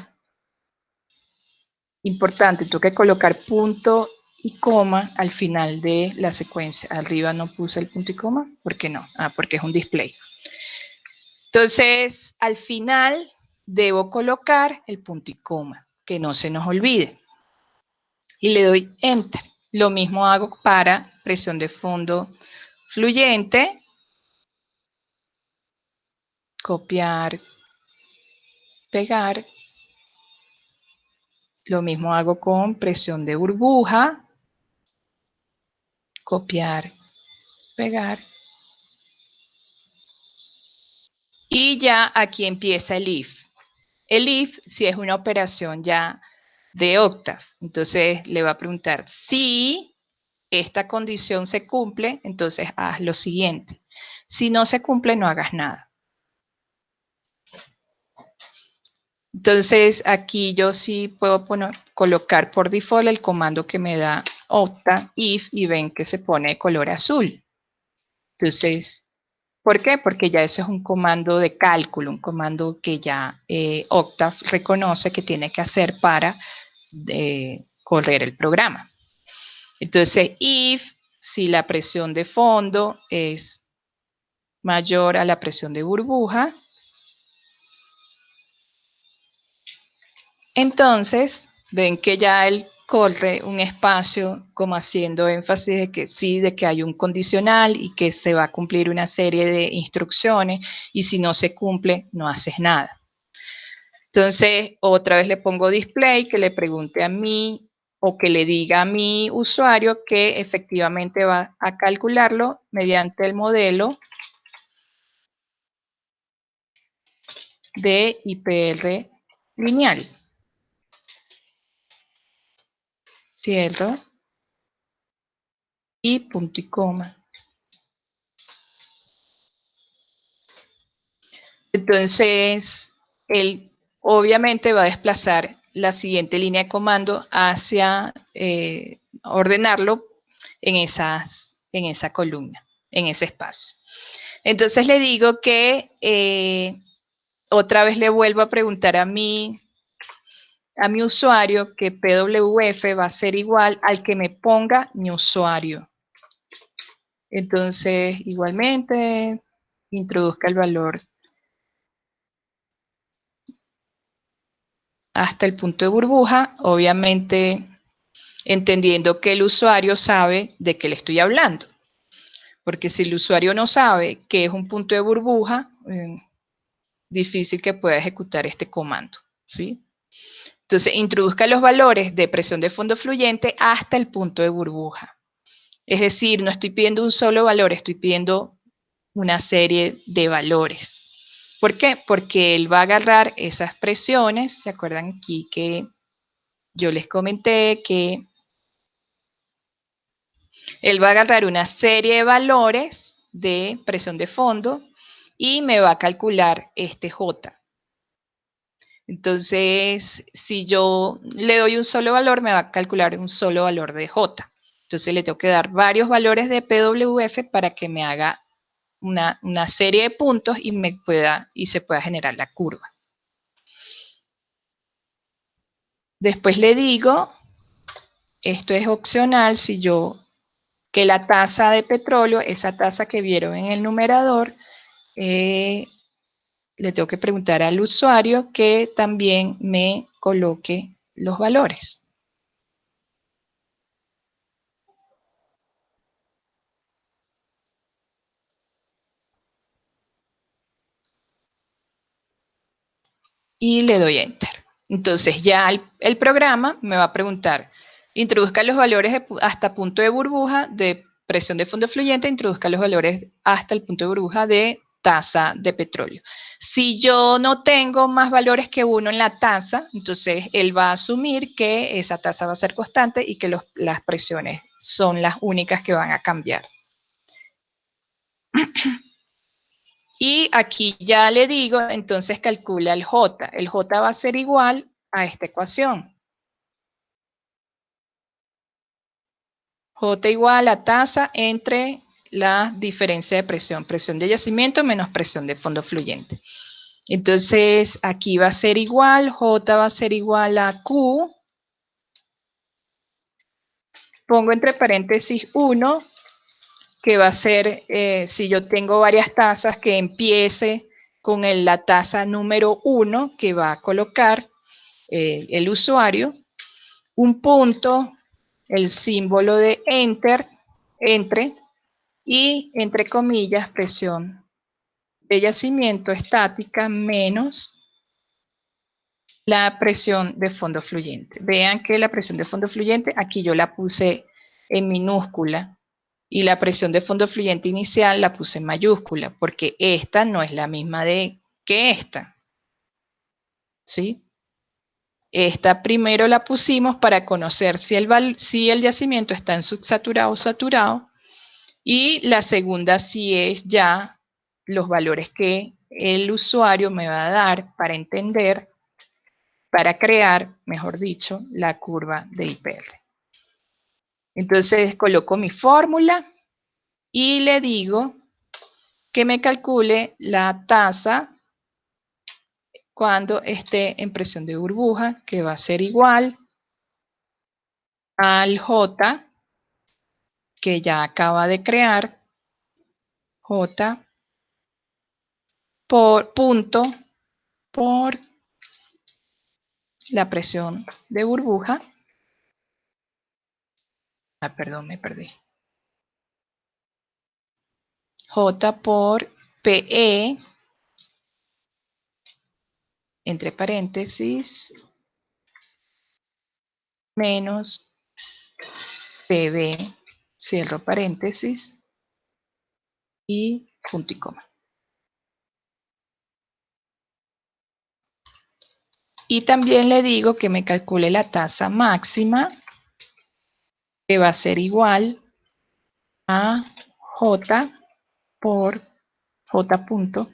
Importante, tengo que colocar punto y coma al final de la secuencia. Arriba no puse el punto y coma, ¿por qué no? Porque es un display. Entonces, al final debo colocar el punto y coma, que no se nos olvide. Y le doy Enter. Lo mismo hago para presión de fondo fluyente. Copiar, pegar. Lo mismo hago con presión de burbuja. Copiar, pegar. Y ya aquí empieza el if. El if si es una operación ya de Octave. Entonces le va a preguntar si esta condición se cumple, entonces haz lo siguiente. Si no se cumple, no hagas nada. Entonces aquí yo sí puedo colocar por default el comando que me da Octave if y ven que se pone de color azul. Entonces, ¿por qué? Porque ya ese es un comando de cálculo, un comando que ya Octave reconoce que tiene que hacer para correr el programa. Entonces, if, si la presión de fondo es mayor a la presión de burbuja, entonces ven que ya él corre un espacio como haciendo énfasis de que sí, de que hay un condicional y que se va a cumplir una serie de instrucciones y si no se cumple, no haces nada. Entonces, otra vez le pongo display, que le pregunte a mí o que le diga a mi usuario que efectivamente va a calcularlo mediante el modelo de IPR lineal. Cierro. Y punto y coma. Entonces, él obviamente va a desplazar la siguiente línea de comando hacia ordenarlo en esa columna, en ese espacio. Entonces le digo que otra vez le vuelvo a preguntar a mi usuario que PWF va a ser igual al que me ponga mi usuario. Entonces, igualmente, introduzca el valor hasta el punto de burbuja, obviamente entendiendo que el usuario sabe de qué le estoy hablando. Porque si el usuario no sabe qué es un punto de burbuja, difícil que pueda ejecutar este comando, ¿sí? Entonces, introduzca los valores de presión de fondo fluyente hasta el punto de burbuja. Es decir, no estoy pidiendo un solo valor, estoy pidiendo una serie de valores. ¿Por qué? Porque él va a agarrar esas presiones, ¿se acuerdan aquí que yo les comenté que él va a agarrar una serie de valores de presión de fondo y me va a calcular este J. Entonces, si yo le doy un solo valor, me va a calcular un solo valor de J. Entonces, le tengo que dar varios valores de PWF para que me haga una serie de puntos y se pueda generar la curva. Después le digo, esto es opcional, que la tasa de petróleo, esa tasa que vieron en el numerador, le tengo que preguntar al usuario que también me coloque los valores. Y le doy Enter. Entonces ya el programa me va a preguntar, introduzca los valores hasta punto de burbuja de presión de fondo fluyente, introduzca los valores hasta el punto de burbuja de tasa de petróleo. Si yo no tengo más valores que 1 en la tasa, entonces él va a asumir que esa tasa va a ser constante y que las presiones son las únicas que van a cambiar. Y aquí ya le digo, entonces calcula el J. El J va a ser igual a esta ecuación. J igual a tasa entre la diferencia de presión de yacimiento menos presión de fondo fluyente. Entonces, aquí va a ser igual, J va a ser igual a Q. Pongo entre paréntesis 1, que va a ser, si yo tengo varias tasas, que empiece con la tasa número 1 que va a colocar el usuario, un punto, el símbolo de entre, y entre comillas, presión de yacimiento estática menos la presión de fondo fluyente. Vean que la presión de fondo fluyente, aquí yo la puse en minúscula, y la presión de fondo fluyente inicial la puse en mayúscula, porque esta no es la misma que esta. ¿Sí? Esta primero la pusimos para conocer si el yacimiento está en subsaturado o saturado, y la segunda sí es ya los valores que el usuario me va a dar para entender, para crear, mejor dicho, la curva de IPR. Entonces coloco mi fórmula y le digo que me calcule la tasa cuando esté en presión de burbuja, que va a ser igual al J que ya acaba de crear, J por punto por la presión de burbuja. Perdón, me perdí. J por PE, entre paréntesis, menos PB, cierro paréntesis, y punto y coma. Y también le digo que me calcule la tasa máxima, que va a ser igual a J por J punto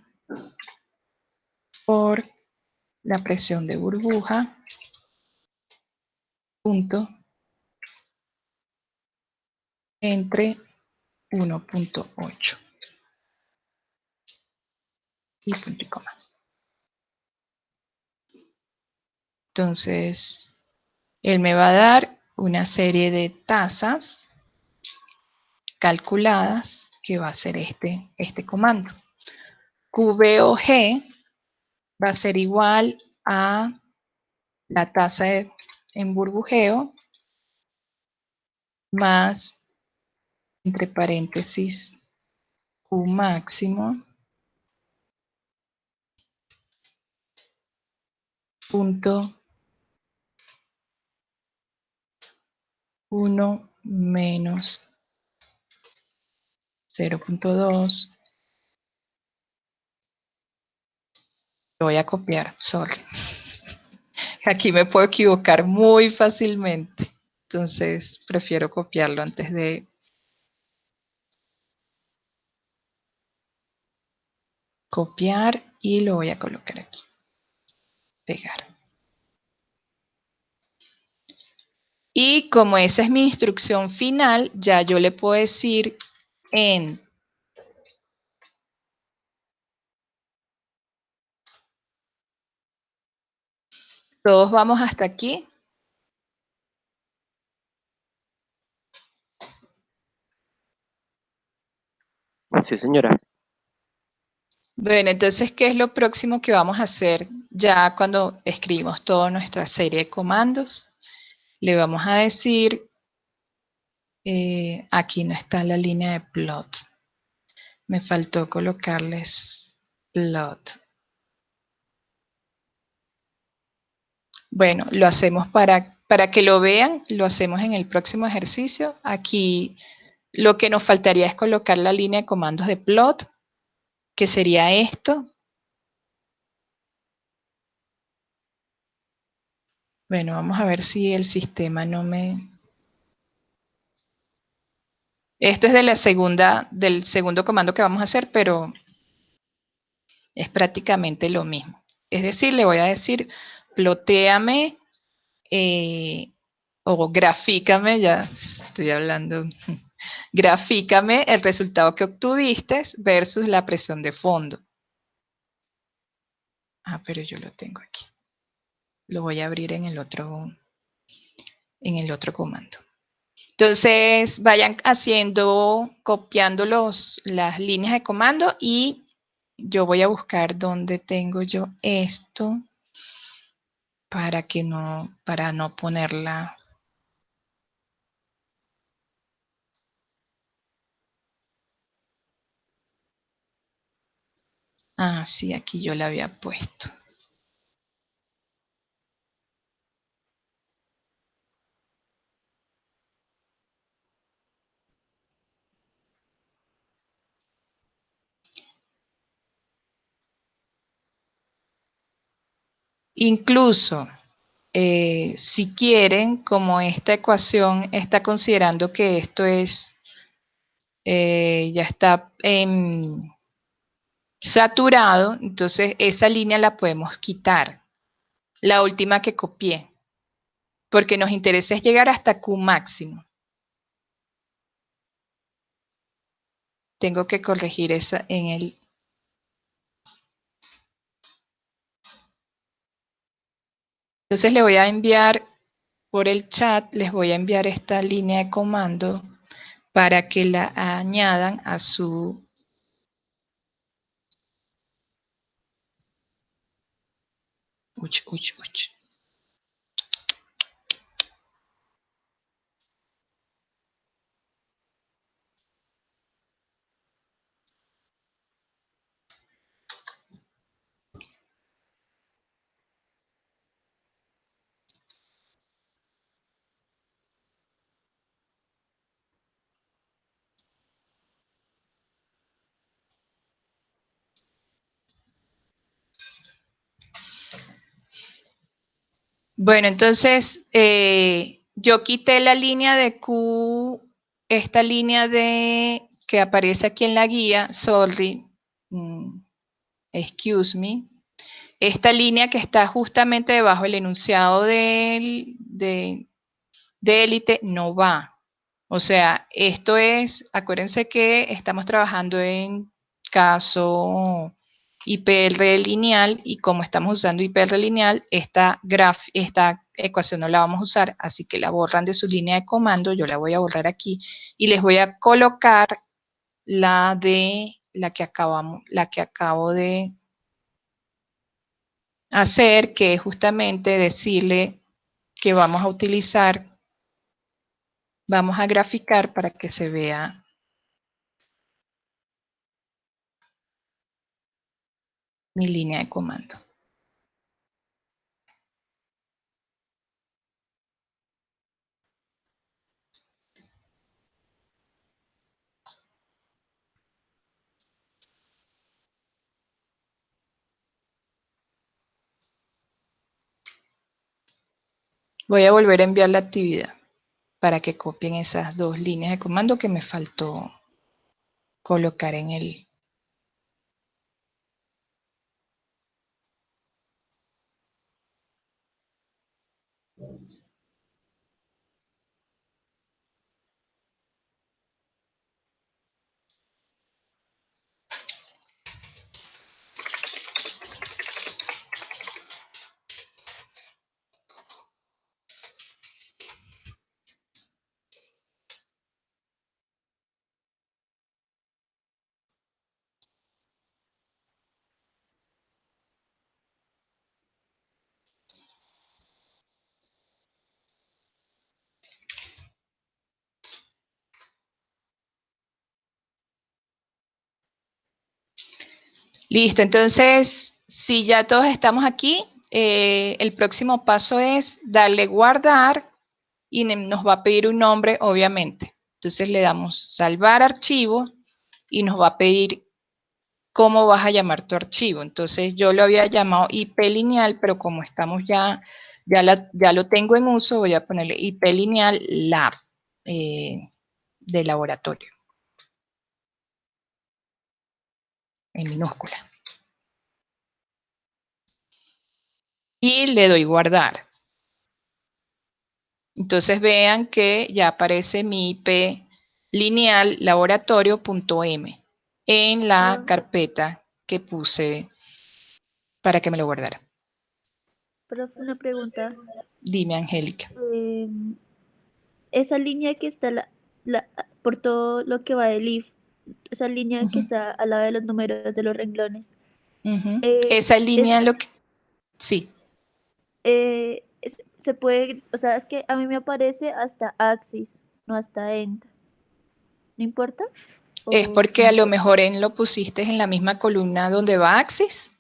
por la presión de burbuja punto entre 1.8 y punto y coma. Entonces, él me va a dar una serie de tasas calculadas, que va a ser este comando. QBOG va a ser igual a la tasa en burbujeo más, entre paréntesis, Q máximo punto 1 menos 0.2. Lo voy a copiar, sorry. Aquí me puedo equivocar muy fácilmente. Entonces, prefiero copiarlo antes de copiar, y lo voy a colocar aquí. Pegar. Y como esa es mi instrucción final, ya yo le puedo decir en todos vamos hasta aquí. Sí, señora. Bueno, entonces, ¿qué es lo próximo que vamos a hacer ya cuando escribimos toda nuestra serie de comandos? Le vamos a decir, aquí no está la línea de plot. Me faltó colocarles plot. Bueno, lo hacemos para que lo vean, lo hacemos en el próximo ejercicio. Aquí lo que nos faltaría es colocar la línea de comandos de plot. que sería esto. Bueno, vamos a ver si el sistema no me... Esto es de del segundo comando que vamos a hacer, pero es prácticamente lo mismo. Es decir, le voy a decir, plotéame o grafícame, ya estoy hablando, grafícame el resultado que obtuviste versus la presión de fondo. Ah, pero yo lo tengo aquí. Lo voy a abrir en el otro comando. Entonces, vayan haciendo, copiando las líneas de comando y yo voy a buscar dónde tengo yo esto para no ponerla. Ah, sí, aquí yo la había puesto. Incluso, si quieren, como esta ecuación está considerando que esto es, ya está saturado, entonces esa línea la podemos quitar, la última que copié, porque nos interesa es llegar hasta Q máximo. Tengo que corregir esa en el... Entonces le voy a enviar por el chat, les voy a enviar esta línea de comando para que la añadan a su... Uch, uch, uch. Bueno, entonces yo quité la línea de Q, esta línea que aparece aquí en la guía, sorry, excuse me, esta línea que está justamente debajo del enunciado de élite no va. O sea, esto es, acuérdense que estamos trabajando en caso IPR lineal y como estamos usando IPR lineal, esta ecuación no la vamos a usar, así que la borran de su línea de comando, yo la voy a borrar aquí y les voy a colocar la que acabo de hacer, que es justamente decirle que vamos a utilizar, vamos a graficar para que se vea mi línea de comando. Voy a volver a enviar la actividad para que copien esas dos líneas de comando que me faltó colocar en el... Listo, entonces, si ya todos estamos aquí, el próximo paso es darle guardar y nos va a pedir un nombre, obviamente. Entonces le damos salvar archivo y nos va a pedir cómo vas a llamar tu archivo. Entonces yo lo había llamado IP lineal, pero como estamos ya lo tengo en uso, voy a ponerle IP lineal lab de laboratorio, en minúscula. Y le doy guardar. Entonces vean que ya aparece mi IP lineal laboratorio.m en la carpeta que puse para que me lo guardara. Profe, una pregunta. Dime, Angélica. Esa línea que está por todo lo que va del if, esa línea que está al lado de los números de los renglones. Esa línea lo que... Sí. Se puede, o sea, es que a mí me aparece hasta axis, no hasta end. ¿No importa? Es ¿O porque sí a lo importa? mejor lo pusiste en la misma columna donde va axis.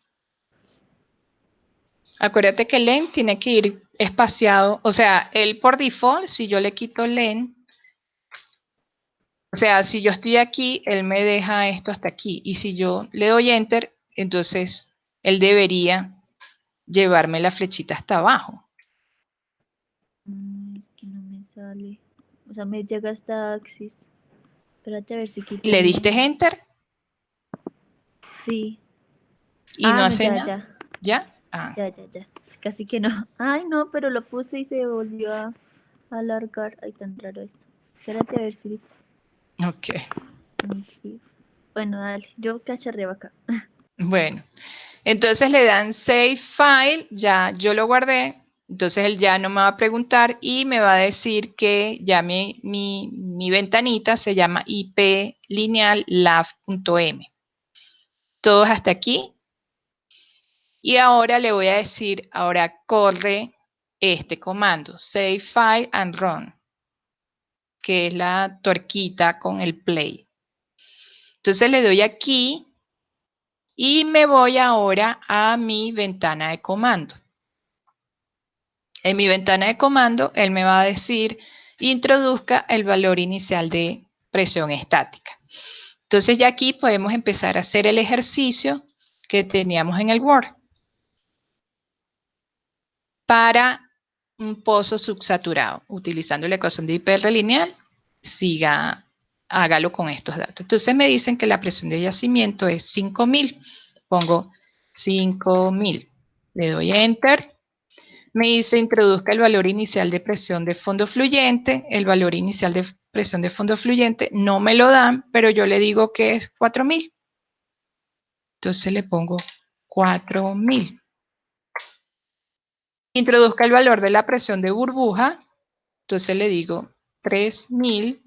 Acuérdate que len tiene que ir espaciado, o sea, él por default, si yo le quito len, o sea, si yo estoy aquí, él me deja esto hasta aquí, y si yo le doy enter, entonces él debería llevarme la flechita hasta abajo. Es que no me sale. O sea, me llega hasta axis. Espérate a ver si quito ¿Le el diste len. enter Sí. y no No, hace ya, nada? ya. ¿Ya? Ah, Ya. Sí, casi que no. Ay, no, pero lo puse y se volvió a alargar. Ay, tan raro esto. Espérate a ver si... ok. aquí. Bueno, dale. Yo cacharreo acá. Bueno, entonces le dan Save File, ya yo lo guardé, entonces él ya no me va a preguntar y me va a decir que ya mi ventanita se llama IP lineal lab.m. Todos hasta aquí. Y ahora le voy a decir, ahora corre este comando, Save File and Run, que es la tuerquita con el play. Entonces le doy aquí y me voy ahora a mi ventana de comando. En mi ventana de comando, él me va a decir, introduzca el valor inicial de presión estática. Entonces ya aquí podemos empezar a hacer el ejercicio que teníamos en el Word para un pozo subsaturado. Utilizando la ecuación de IPR lineal, hágalo con estos datos. Entonces me dicen que la presión de yacimiento es 5000. Pongo 5000. Le doy Enter. Me dice introduzca el valor inicial de presión de fondo fluyente. El valor inicial de presión de fondo fluyente no me lo dan, pero yo le digo que es 4000. Entonces le pongo 4000. Introduzca el valor de la presión de burbuja. Entonces le digo 3000.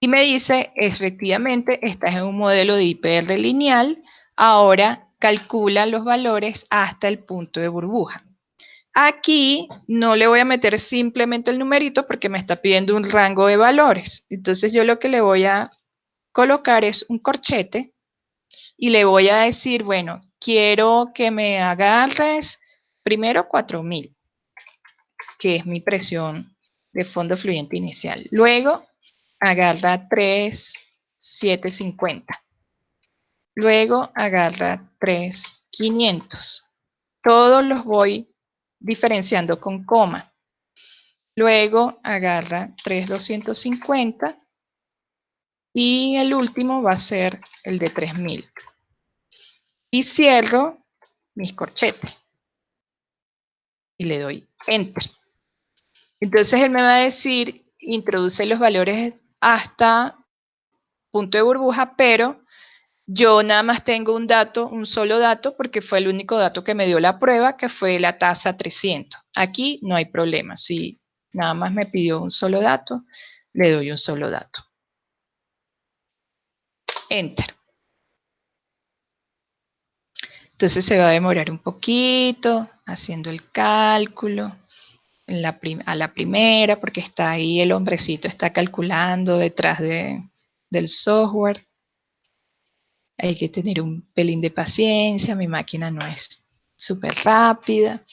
Y me dice, efectivamente, estás en un modelo de IPR lineal. Ahora calcula los valores hasta el punto de burbuja. Aquí no le voy a meter simplemente el numerito porque me está pidiendo un rango de valores. Entonces yo lo que le voy a colocar es un corchete y le voy a decir, bueno, quiero que me agarres primero 4000, que es mi presión de fondo fluyente inicial. Luego agarra 3750. Luego agarra 3500. Todos los voy diferenciando con coma. Luego agarra 3250 y el último va a ser el de 3000. Y cierro mis corchetes y le doy Enter. Entonces él me va a decir, introduce los valores hasta punto de burbuja, pero yo nada más tengo un solo dato, porque fue el único dato que me dio la prueba, que fue la tasa 300. Aquí no hay problema. Si nada más me pidió un solo dato, le doy un solo dato. Enter. Entonces se va a demorar un poquito haciendo el cálculo a la primera, porque está ahí el hombrecito, está calculando detrás del software. Hay que tener un pelín de paciencia, mi máquina no es súper rápida.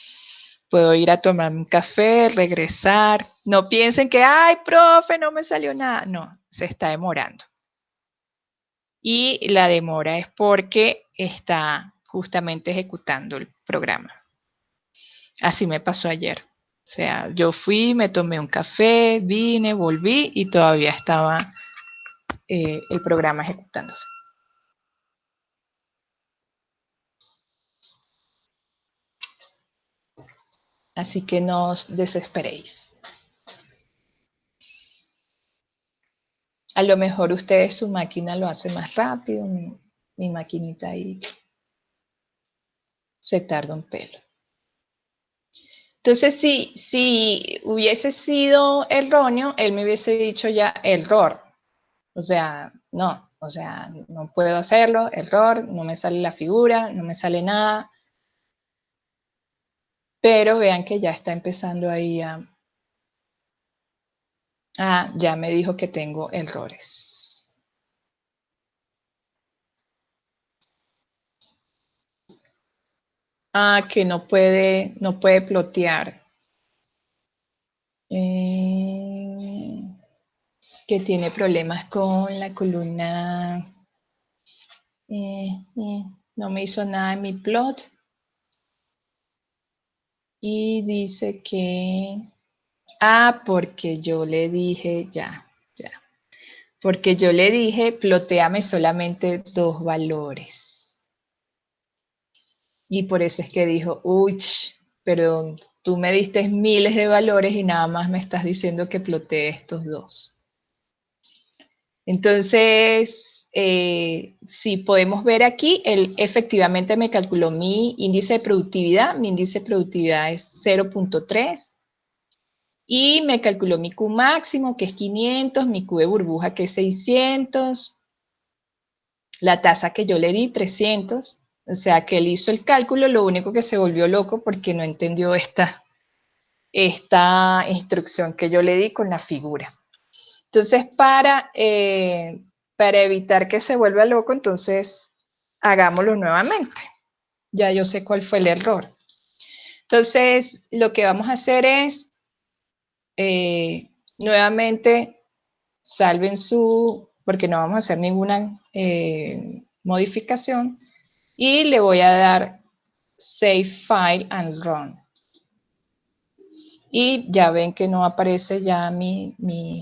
Puedo ir a tomar un café, regresar. No piensen que, ay, profe, no me salió nada. No, se está demorando. y la demora es porque está justamente ejecutando el programa. Así me pasó ayer. O sea, yo fui, me tomé un café, vine, volví y todavía estaba el programa ejecutándose. Así que no os desesperéis. A lo mejor ustedes su máquina lo hace más rápido, mi maquinita ahí se tarda un pelo. Entonces, si hubiese sido erróneo, él me hubiese dicho ya error. O sea, no puedo hacerlo, error, no me sale la figura, no me sale nada. Pero vean que ya está empezando ahí a... Ah, ya me dijo que tengo errores. Ah, que no puede plotear. Que tiene problemas con la columna. No me hizo nada en mi plot. Y dice que... Ah, porque yo le dije, ya. Porque yo le dije, plotéame solamente 2 valores. Y por eso es que dijo, uy, pero tú me diste miles de valores y nada más me estás diciendo que plotee estos 2. Entonces, si podemos ver aquí, él efectivamente me calculó mi índice de productividad. Mi índice de productividad es 0.3. Y me calculó mi Q máximo, que es 500, mi Q de burbuja, que es 600, la tasa que yo le di, 300. O sea, que él hizo el cálculo, lo único que se volvió loco porque no entendió esta instrucción que yo le di con la figura. Entonces, para evitar que se vuelva loco, entonces hagámoslo nuevamente. Ya yo sé cuál fue el error. Entonces, lo que vamos a hacer es, nuevamente, salven porque no vamos a hacer ninguna modificación, y le voy a dar Save File and Run. Y ya ven que no aparece ya mis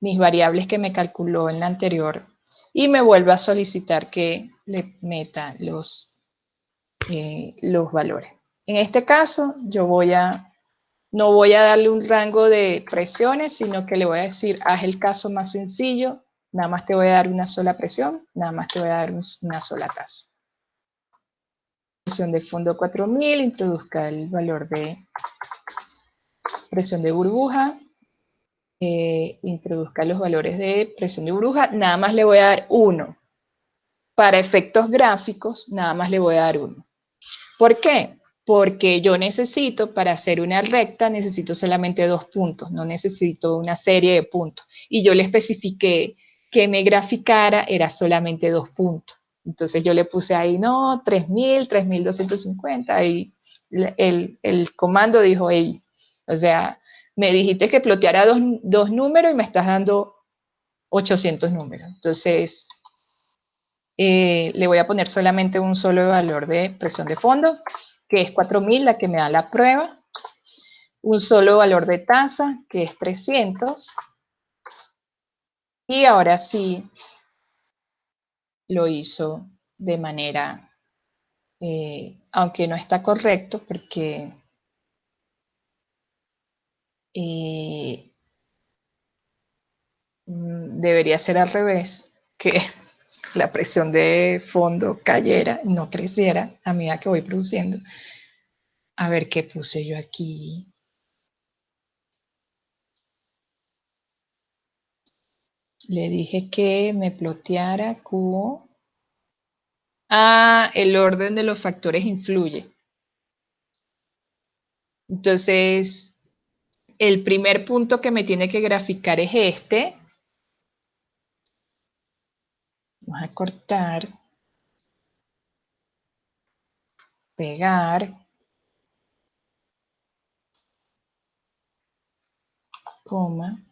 variables que me calculó en la anterior, y me vuelve a solicitar que le meta los valores. En este caso, yo no voy a darle un rango de presiones, sino que le voy a decir, haz el caso más sencillo, nada más te voy a dar una sola presión, nada más te voy a dar una sola tasa. Presión de fondo 4000, introduzca el valor de presión de burbuja, introduzca los valores de presión de burbuja, nada más le voy a dar 1. Para efectos gráficos, nada más le voy a dar 1. ¿Por qué? Porque yo necesito, para hacer una recta, necesito solamente 2 puntos, no necesito una serie de puntos. Y yo le especifiqué que me graficara era solamente 2 puntos. Entonces yo le puse ahí, no, 3000, 3250, y el comando dijo, hey, o sea, me dijiste que ploteara dos números y me estás dando 800 números. Entonces, le voy a poner solamente un solo valor de presión de fondo, que es 4000, la que me da la prueba. Un solo valor de tasa, que es 300. Y ahora sí lo hizo de manera, aunque no está correcto, porque debería ser al revés, que la presión de fondo cayera, no creciera a medida que voy produciendo. A ver qué puse yo aquí. Le dije que me ploteara Q. Ah, el orden de los factores influye. Entonces, el primer punto que me tiene que graficar es este. Vamos a cortar. Pegar. Coma.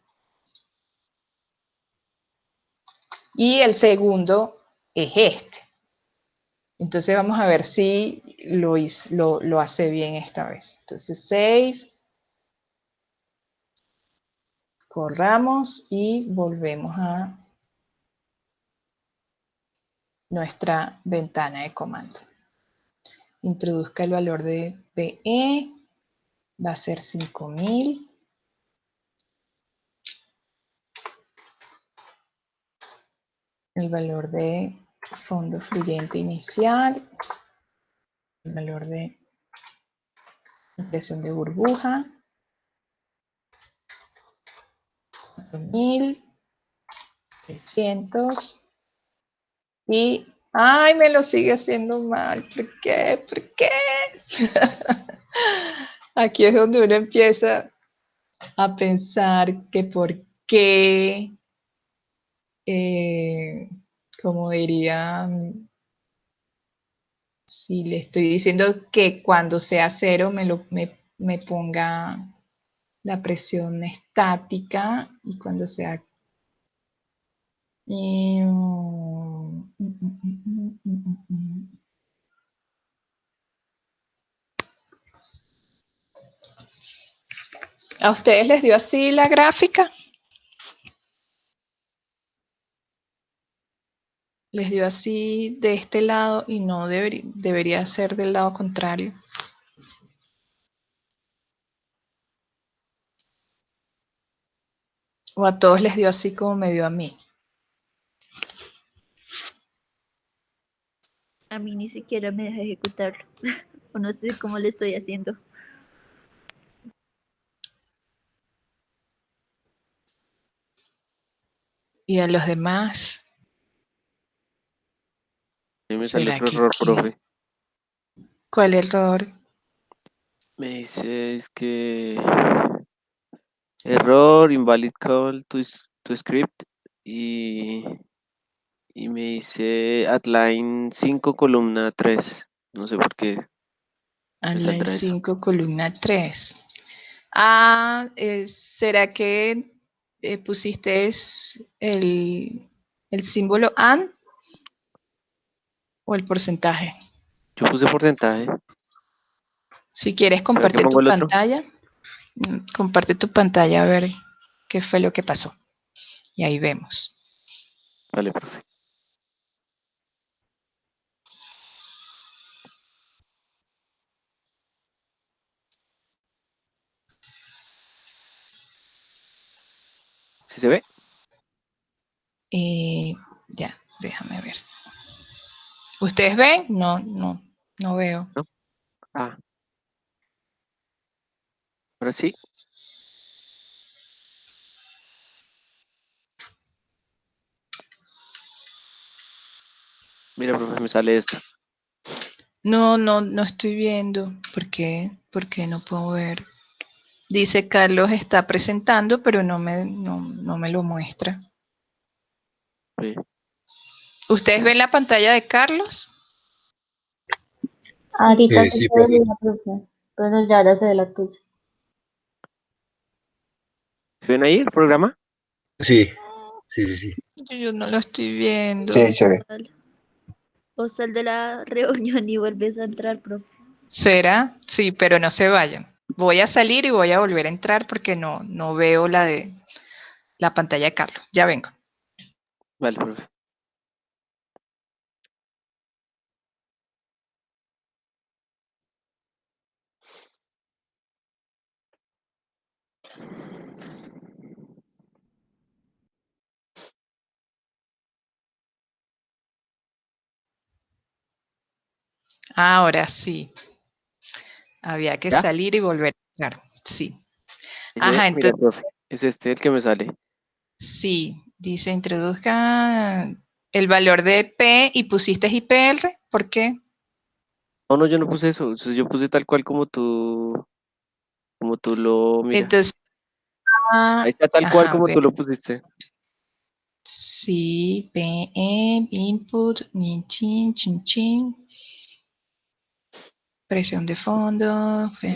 Y el segundo es este. Entonces vamos a ver si lo hace bien esta vez. Entonces save, corramos y volvemos a nuestra ventana de comando. Introduzca el valor de PE, va a ser 5000. El valor de fondo fluyente inicial, el valor de impresión de burbuja, 4300 y ¡ay! Me lo sigue haciendo mal. ¿Por qué? ¿Por qué? Aquí es donde uno empieza a pensar que por qué, como diría, si le estoy diciendo que cuando sea cero me ponga la presión estática y cuando sea... ¿A ustedes les dio así la gráfica? Les dio así de este lado y no debería ser del lado contrario. O a todos les dio así como me dio a mí. A mí ni siquiera me deja ejecutarlo. O no sé cómo le estoy haciendo. Y a los demás, A mí me sale ¿será otro error, profe. ¿Cuál error? Me dice es que error, invalid call to script y me dice at line 5 columna 3. No sé por qué me Align saldrá eso. 5, columna 3. Ah, ¿será que pusiste el símbolo AND o el porcentaje? Yo puse porcentaje. Si quieres, ¿Será que comparte pongo tu el otro? pantalla. Comparte tu pantalla a ver qué fue lo que pasó. Y ahí vemos. Vale, profe. ¿Sí se ve? Ya, déjame ver. ¿Ustedes ven? No veo. ¿No? Ah, ahora sí. Mira, profe, me sale esto. No estoy viendo. ¿Por qué? ¿Por qué no puedo ver? Dice Carlos está presentando, pero no me lo muestra. Sí. ¿Ustedes ven la pantalla de Carlos? Sí. Ahorita sí Sí, se profe. veía, profe, pero ya se ve la tuya. ¿Se ven ahí el programa? Sí, sí. Yo no lo estoy viendo. Sí, se ve. O sal de la reunión y vuelves a entrar, profe. ¿Será? Sí, pero no se vayan. Voy a salir y voy a volver a entrar porque no veo la pantalla de Carlos. Ya vengo. Vale, profe. Ahora sí. Había que ¿Ya? salir y volver a entrar. Sí. ¿Sí se ve? Ajá, Mira, entonces, profe. Es este el que me sale. sí. Dice introduzca el valor de P y pusiste IPR. ¿Por qué? No, yo no puse eso. Entonces yo puse tal cual como tú lo, mira. Entonces, Ahí está tal cual ajá, como tú lo pusiste. sí, PM, input, chin, presión de fondo, sí.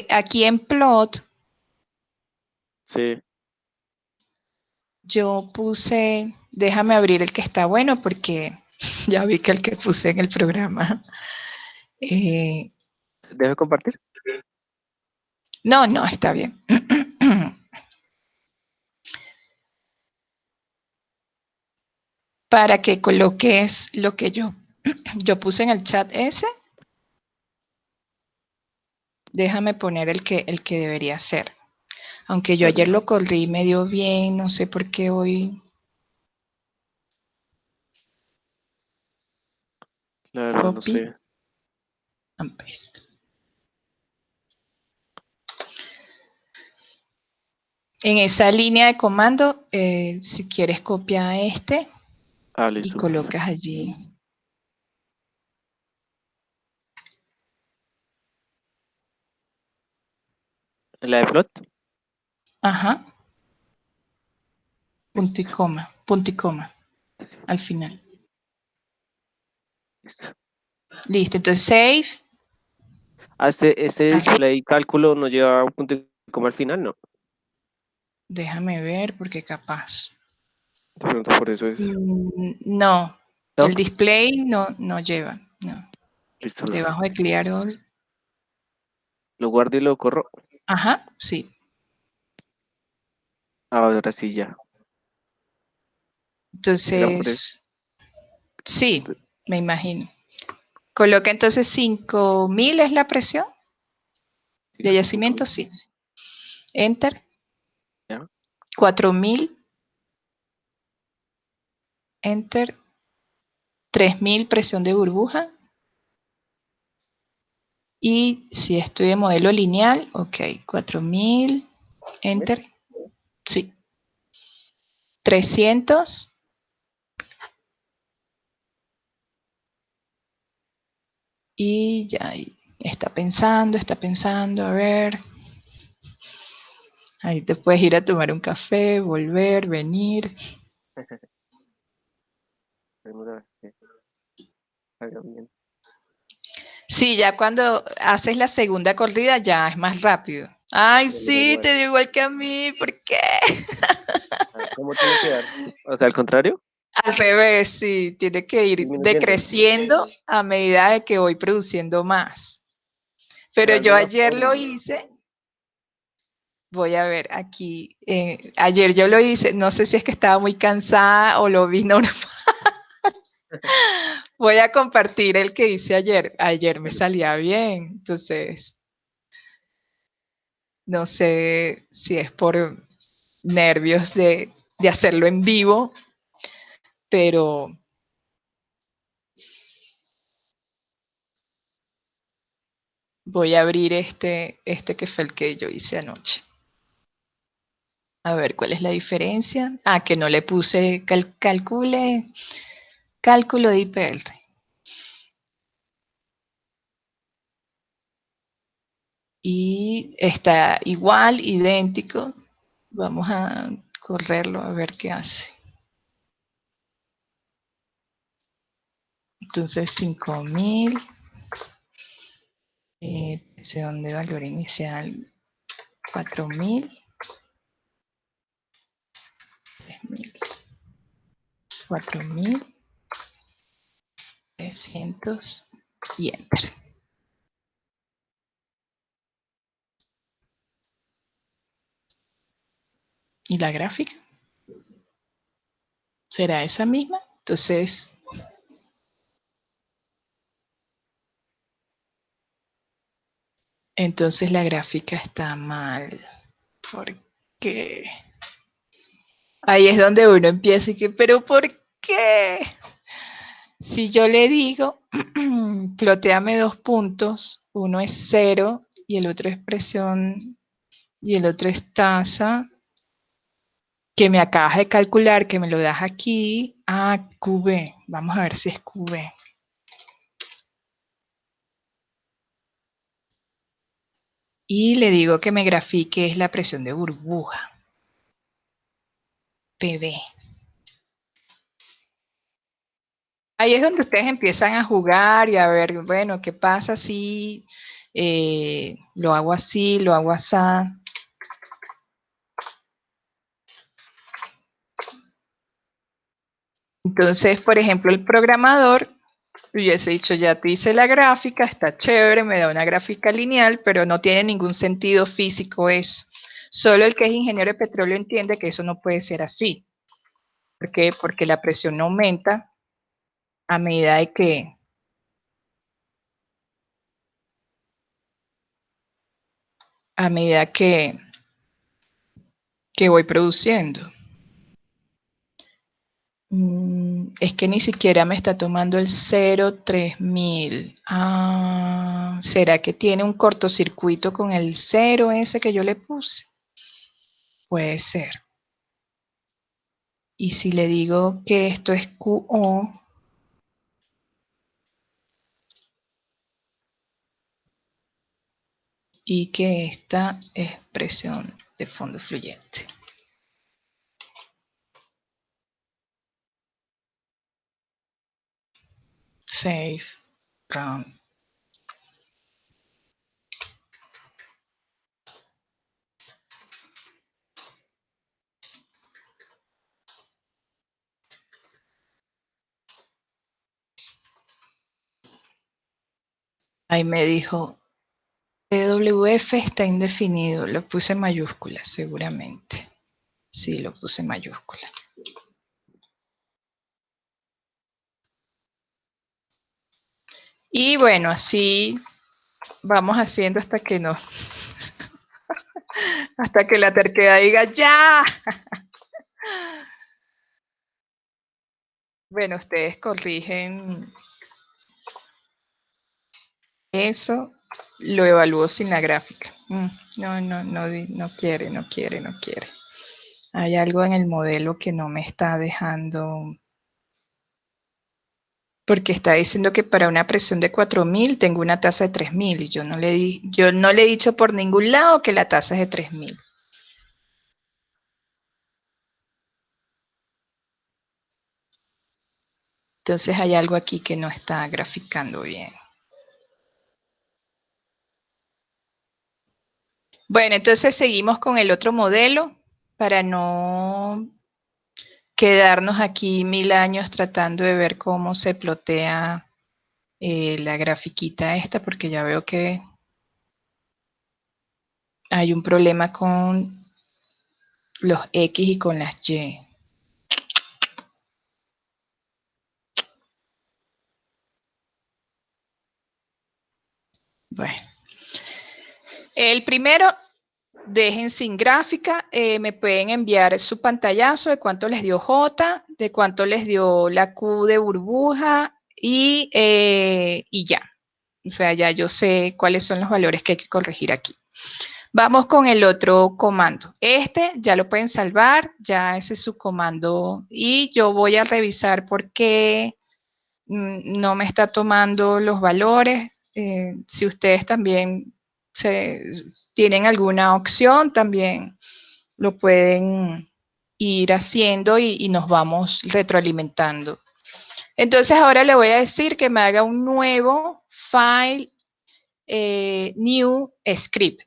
Aquí en plot Sí. Yo puse, déjame abrir el que está bueno porque ya vi que el que puse en el programa. ¿Dejo compartir? No, no, está bien. Para que coloques lo que yo puse en el chat ese. Déjame poner el que debería ser. Aunque yo ayer lo corrí medio bien, no sé por qué hoy. Claro, no Copy sé. and paste. En esa línea de comando, si quieres copia este y Listo. colocas allí. ¿En la de plot? Ajá. Listo. Punto y coma, al final. Listo. Listo, entonces save. Este Aquí. display cálculo no lleva un punto y coma al final, ¿no? Déjame ver porque capaz. De pronto por eso es. No, ¿No? el display no lleva. No. Listo. Debajo de clear all. Lo guardo y lo corro. Ajá, sí. Ahora sí ya. Era por eso. Entonces, sí, me imagino. Coloca entonces 5000 es la presión de yacimiento, sí. Enter. Ya. 4000. Enter. 3000 presión de burbuja. Y si estoy de modelo lineal, ok, 4000. Enter. Sí. 300. Y ya está pensando, a ver. Ahí te puedes ir a tomar un café, volver, venir. Sí, ya cuando haces la segunda corrida ya es más rápido. Ay, sí, te dio igual que a mí, ¿por qué? ¿Cómo tiene que dar? O sea, al contrario. Al revés, sí, tiene que ir Disminuyendo. decreciendo a medida de que voy produciendo más. Pero yo ayer lo hice. Voy a ver aquí. Ayer yo lo hice, no sé si es que estaba muy cansada o lo vi normal. Voy a compartir el que hice ayer. Ayer me salía bien, entonces no sé si es por nervios de hacerlo en vivo, pero voy a abrir este que fue el que yo hice anoche. A ver cuál es la diferencia. Que no le puse cálculo de IPL. Y está igual, idéntico. Vamos a correrlo a ver qué hace. Entonces 5000. Presión de valor inicial 4000. 3000. 4300 y enter. ¿Y la gráfica? ¿Será esa misma? Entonces la gráfica está mal. Porque ahí es donde uno empieza y que, ¿pero por qué? Si yo le digo, ploteame 2 puntos, uno es 0 y el otro es presión y el otro es tasa, que me acabas de calcular, que me lo das aquí, QV, vamos a ver si es QV. Y le digo que me grafique es la presión de burbuja, PV. Ahí es donde ustedes empiezan a jugar y a ver, bueno, ¿qué pasa si lo hago así, lo hago así? Entonces, por ejemplo, el programador hubiese dicho, ya te hice la gráfica, está chévere, me da una gráfica lineal, pero no tiene ningún sentido físico eso. Solo el que es ingeniero de petróleo entiende que eso no puede ser así. ¿Por qué? Porque la presión no aumenta a medida de que voy produciendo. Es que ni siquiera me está tomando el 03000. Ah, ¿será que tiene un cortocircuito con el 0 ese que yo le puse? Puede ser. Y si le digo que esto es QO, y que esta es presión de fondo fluyente. Save, run. Ahí me dijo, TWF está indefinido. Lo puse en mayúscula, seguramente. Sí, lo puse en mayúscula. Y bueno, así vamos haciendo hasta que no. Hasta que la terquedad diga ¡ya! Bueno, ustedes corrigen eso, lo evalúo sin la gráfica. No quiere. Hay algo en el modelo que no me está dejando, porque está diciendo que para una presión de 4000 tengo una tasa de 3000 y yo no le he dicho por ningún lado que la tasa es de 3000. Entonces hay algo aquí que no está graficando bien. Bueno, entonces seguimos con el otro modelo para no quedarnos aquí 1000 años tratando de ver cómo se plotea la grafiquita esta, porque ya veo que hay un problema con los X y con las Y. Bueno, el primero, dejen sin gráfica, me pueden enviar su pantallazo de cuánto les dio J, de cuánto les dio la Q de burbuja y ya. O sea, ya yo sé cuáles son los valores que hay que corregir aquí. Vamos con el otro comando. Este ya lo pueden salvar, ya ese es su comando y yo voy a revisar por qué no me está tomando los valores. Si ustedes también tienen alguna opción, también lo pueden ir haciendo y nos vamos retroalimentando. Entonces ahora le voy a decir que me haga un nuevo file, new script.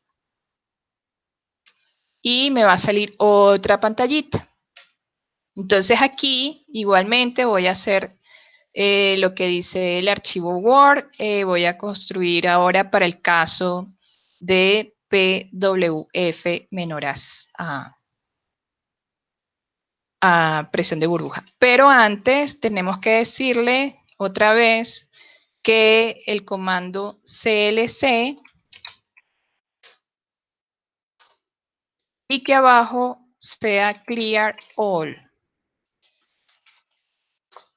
Y me va a salir otra pantallita. Entonces aquí igualmente voy a hacer lo que dice el archivo Word. Voy a construir ahora para el caso de PWF menor a presión de burbuja. Pero antes tenemos que decirle otra vez que el comando CLC y que abajo sea clear all.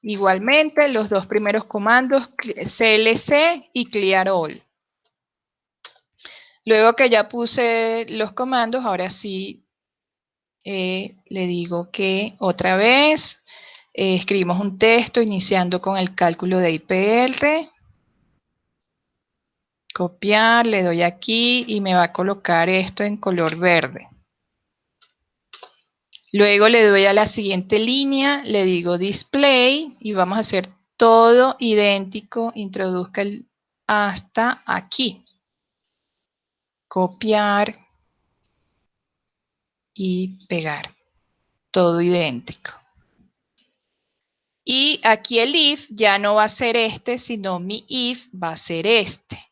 Igualmente, los dos primeros comandos, CLC y clear all. Luego que ya puse los comandos, ahora sí le digo que otra vez escribimos un texto iniciando con el cálculo de IPR. Copiar, le doy aquí y me va a colocar esto en color verde. Luego le doy a la siguiente línea, le digo display y vamos a hacer todo idéntico, introduzca hasta aquí. Copiar y pegar, todo idéntico. Y aquí el if ya no va a ser este, sino mi if va a ser este.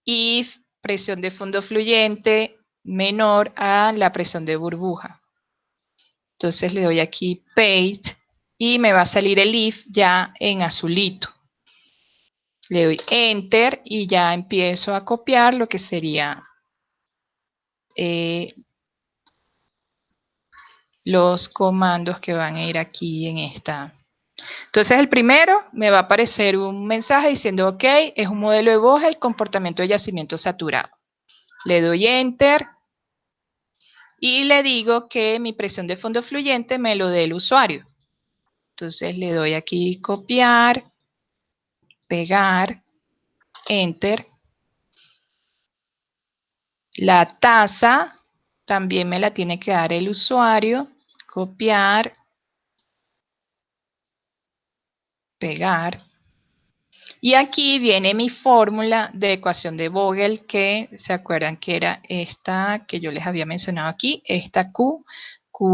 If presión de fondo fluyente menor a la presión de burbuja. Entonces le doy aquí paste y me va a salir el if ya en azulito. Le doy enter y ya empiezo a copiar lo que sería los comandos que van a ir aquí en esta. Entonces el primero me va a aparecer un mensaje diciendo ok, es un modelo de Vogel, comportamiento de yacimiento saturado. Le doy enter y le digo que mi presión de fondo fluyente me lo dé el usuario. Entonces le doy aquí copiar, pegar, enter. La tasa también me la tiene que dar el usuario, copiar, pegar. Y aquí viene mi fórmula de ecuación de Vogel, que se acuerdan que era esta que yo les había mencionado aquí, esta Q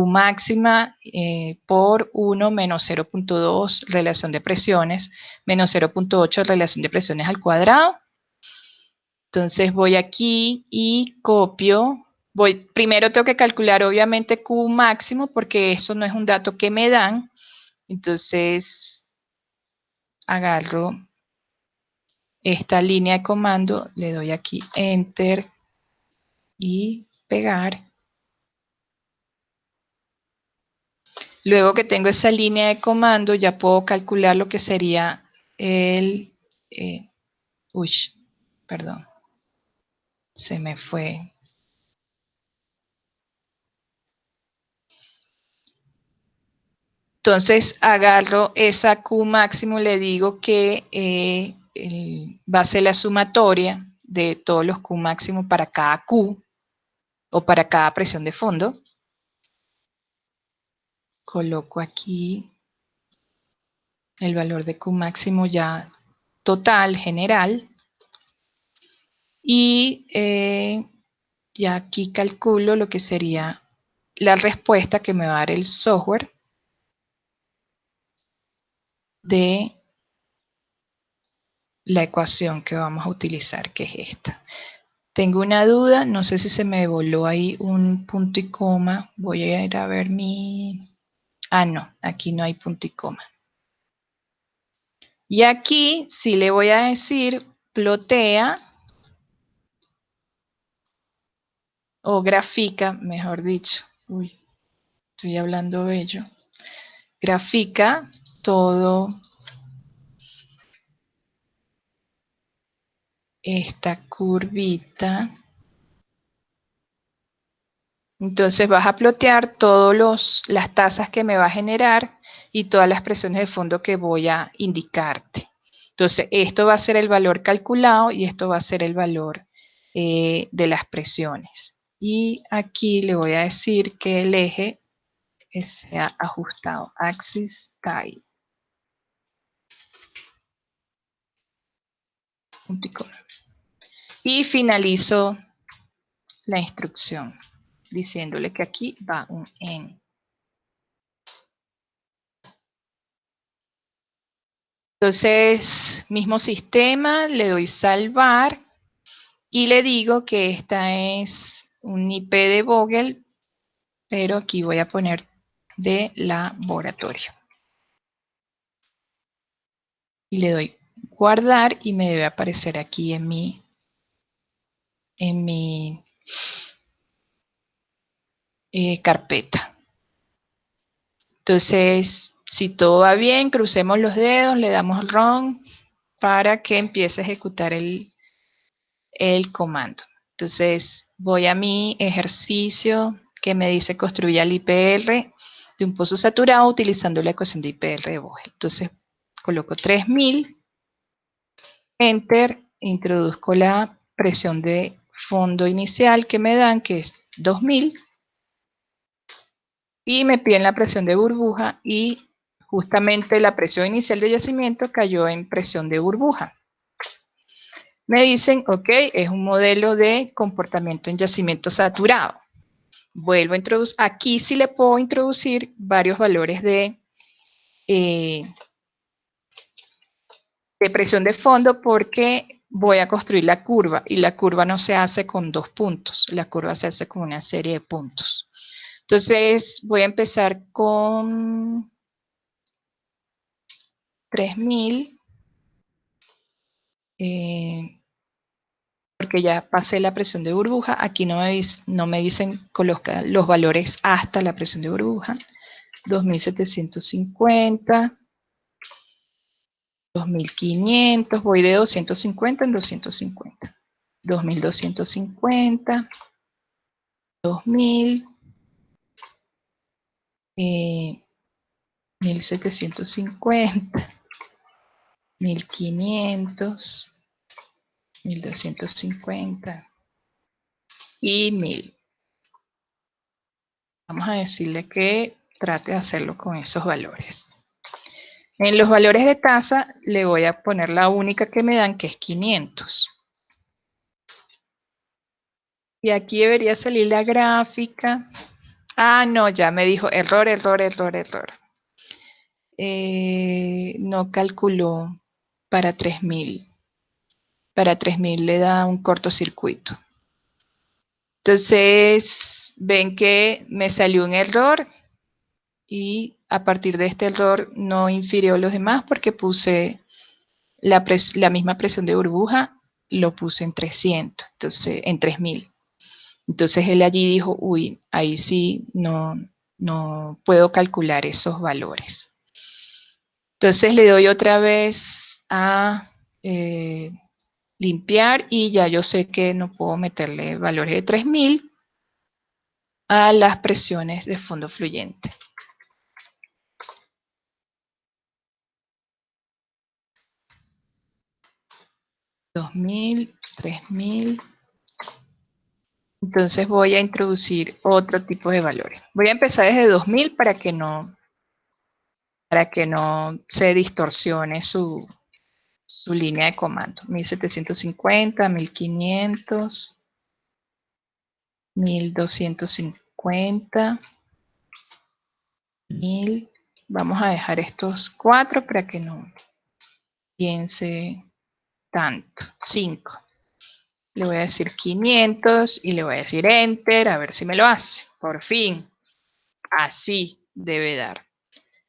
máxima por 1 menos 0.2 relación de presiones, menos 0.8 relación de presiones al cuadrado. Entonces voy aquí y copio. Primero tengo que calcular obviamente Q máximo porque eso no es un dato que me dan. Entonces agarro esta línea de comando, le doy aquí enter y pegar. Luego que tengo esa línea de comando ya puedo calcular lo que sería el... perdón. Se me fue. Entonces agarro esa Q máximo, le digo que va a ser la sumatoria de todos los Q máximo para cada Q o para cada presión de fondo. Coloco aquí el valor de Q máximo ya total, general. Y ya aquí calculo lo que sería la respuesta que me va a dar el software de la ecuación que vamos a utilizar, que es esta. Tengo una duda, no sé si se me voló ahí un punto y coma. Voy a ir a ver mi... Ah, no, aquí no hay punto y coma. Y aquí sí le voy a decir plotea o grafica, mejor dicho. Uy, estoy hablando bello. Grafica todo esta curvita. Entonces vas a plotear todas las tasas que me va a generar y todas las presiones de fondo que voy a indicarte. Entonces esto va a ser el valor calculado y esto va a ser el valor de las presiones. Y aquí le voy a decir que el eje sea ajustado, axis tie. Y finalizo la instrucción diciéndole que aquí va un N. Entonces, mismo sistema, le doy salvar y le digo que esta es un IP de Vogel, pero aquí voy a poner de laboratorio. Y le doy guardar y me debe aparecer aquí en mi carpeta. Entonces, si todo va bien, crucemos los dedos, le damos run para que empiece a ejecutar el comando. Entonces, voy a mi ejercicio que me dice construir el IPR de un pozo saturado utilizando la ecuación de IPR de Vogel. Entonces, coloco 3000, enter, introduzco la presión de fondo inicial que me dan, que es 2000, y me piden la presión de burbuja y justamente la presión inicial de yacimiento cayó en presión de burbuja. Me dicen, ok, es un modelo de comportamiento en yacimiento saturado. Vuelvo a introducir, aquí sí le puedo introducir varios valores de de presión de fondo porque voy a construir la curva y la curva no se hace con 2 puntos, la curva se hace con una serie de puntos. Entonces voy a empezar con 3000, porque ya pasé la presión de burbuja. Aquí no me dicen colocar los valores hasta la presión de burbuja. 2750, 2500, voy de 250 en 250, 2250, 2000, 1750, 1500, 1250 y 1000. Vamos a decirle que trate de hacerlo con esos valores. En los valores de tasa le voy a poner la única que me dan, que es 500. Y aquí debería salir la gráfica. Ah, no, ya me dijo error, error, error, error. No calculó para 3000. Para 3000 le da un cortocircuito. Entonces, ven que me salió un error y a partir de este error no infirió los demás porque puse la misma presión de burbuja, lo puse en 300, entonces en 3000. Entonces él allí dijo, uy, ahí sí no puedo calcular esos valores. Entonces le doy otra vez a limpiar y ya yo sé que no puedo meterle valores de 3000 a las presiones de fondo fluyente. $2000, $3000. Entonces voy a introducir otro tipo de valores. Voy a empezar desde 2000 para que no se distorsione su línea de comando. 1750, 1500, 1250, 1000. Vamos a dejar estos 4 para que no piense tanto. 5. Le voy a decir 500 y le voy a decir Enter, a ver si me lo hace. Por fin. Así debe dar.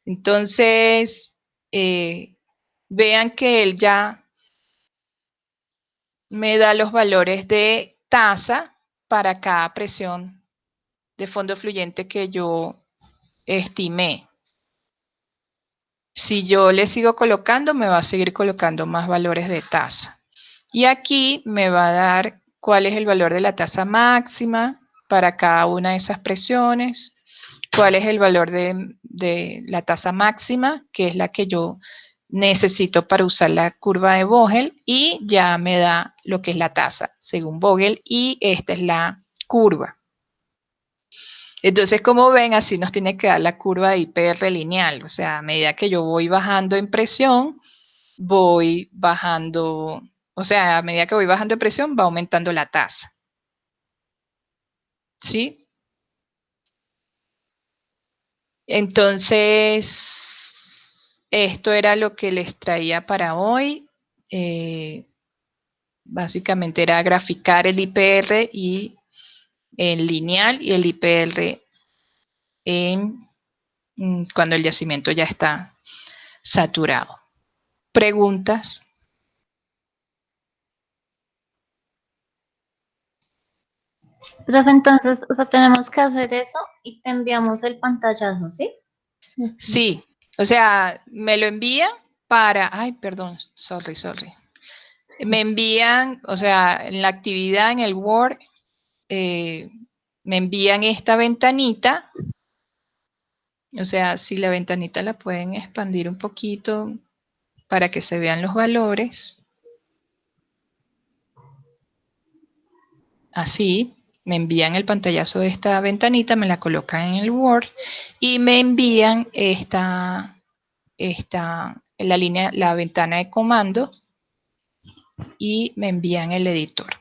Entonces, vean que él ya me da los valores de tasa para cada presión de fondo fluyente que yo estimé. Si yo le sigo colocando, me va a seguir colocando más valores de tasa. Y aquí me va a dar cuál es el valor de la tasa máxima para cada una de esas presiones, cuál es el valor de la tasa máxima, que es la que yo necesito para usar la curva de Vogel, y ya me da lo que es la tasa según Vogel, y esta es la curva. Entonces, como ven, así nos tiene que dar la curva de IPR lineal, o sea, a medida que yo voy bajando en presión, voy bajando, o sea, a medida que voy bajando en presión, va aumentando la tasa. ¿Sí? Entonces, esto era lo que les traía para hoy. Básicamente era graficar el IPR y el lineal y el IPR cuando el yacimiento ya está saturado. ¿Preguntas? Profe, entonces, o sea, tenemos que hacer eso y te enviamos el pantallazo, ¿sí? Sí, o sea, me lo envían para, ay, perdón, sorry. Me envían, o sea, en la actividad en el Word, me envían esta ventanita, o sea, si la ventanita la pueden expandir un poquito para que se vean los valores. Así, me envían el pantallazo de esta ventanita, me la colocan en el Word y me envían la ventana de comando y me envían el editor.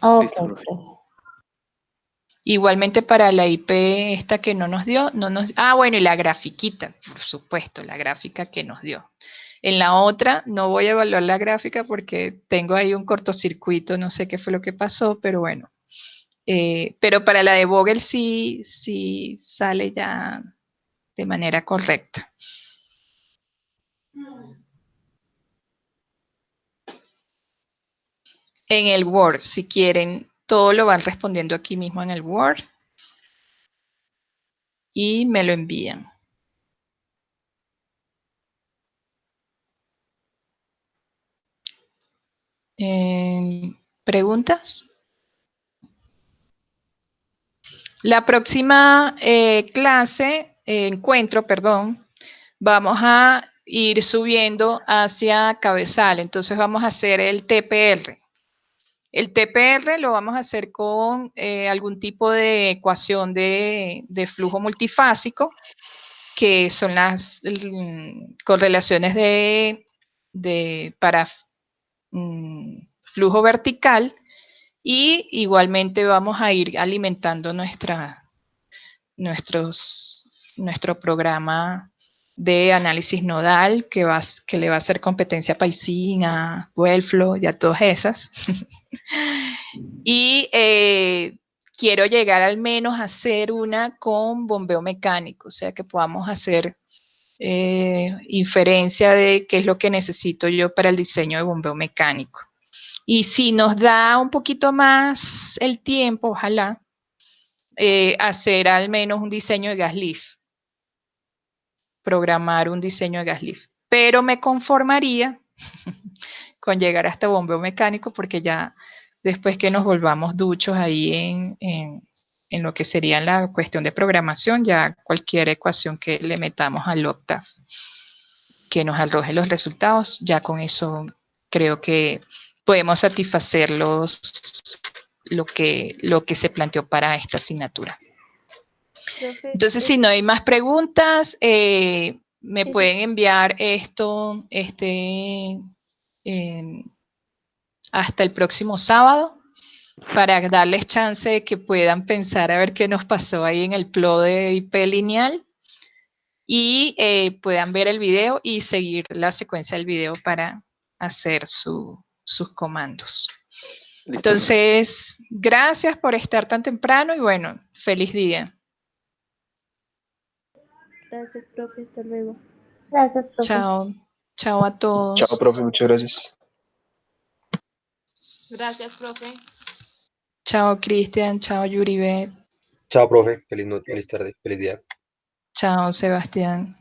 Ok, Listo, profe. profe. Igualmente para la IP esta que no nos dio, bueno, y la grafiquita, por supuesto, la gráfica que nos dio. En la otra no voy a evaluar la gráfica porque tengo ahí un cortocircuito, no sé qué fue lo que pasó, pero bueno. Pero para la de Vogel sí sale ya de manera correcta. En el Word, si quieren, todo lo van respondiendo aquí mismo en el Word y me lo envían. ¿Preguntas? La próxima encuentro, vamos a ir subiendo hacia Cabezal. Entonces vamos a hacer el TPR. El TPR lo vamos a hacer con algún tipo de ecuación de flujo multifásico, que son las correlaciones para flujo vertical, y igualmente vamos a ir alimentando nuestro programa de análisis nodal que le va a hacer competencia a Paysin, a Wellflow y a todas esas. Y quiero llegar al menos a hacer una con bombeo mecánico, o sea que podamos hacer inferencia de qué es lo que necesito yo para el diseño de bombeo mecánico. Y si nos da un poquito más el tiempo, ojalá, hacer al menos un diseño de gas lift, programar un diseño de gas lift. Pero me conformaría con llegar hasta bombeo mecánico, porque ya después que nos volvamos duchos ahí en lo que sería la cuestión de programación, ya cualquier ecuación que le metamos al Octave que nos arroje los resultados, ya con eso creo que podemos satisfacer lo que se planteó para esta asignatura. Profe, Entonces, si no hay más preguntas, me pueden enviar esto hasta el próximo sábado, para darles chance de que puedan pensar a ver qué nos pasó ahí en el PLO de IP lineal, y puedan ver el video y seguir la secuencia del video para hacer sus comandos. Listo. Entonces, gracias por estar tan temprano y bueno, feliz día. gracias, profe, hasta luego. Gracias, profe. Chao. Chao a todos. Chao, profe, muchas gracias. Gracias, profe. Chao, Cristian. Chao, Yuribet. Chao, profe. Feliz tarde, feliz día. Chao, Sebastián.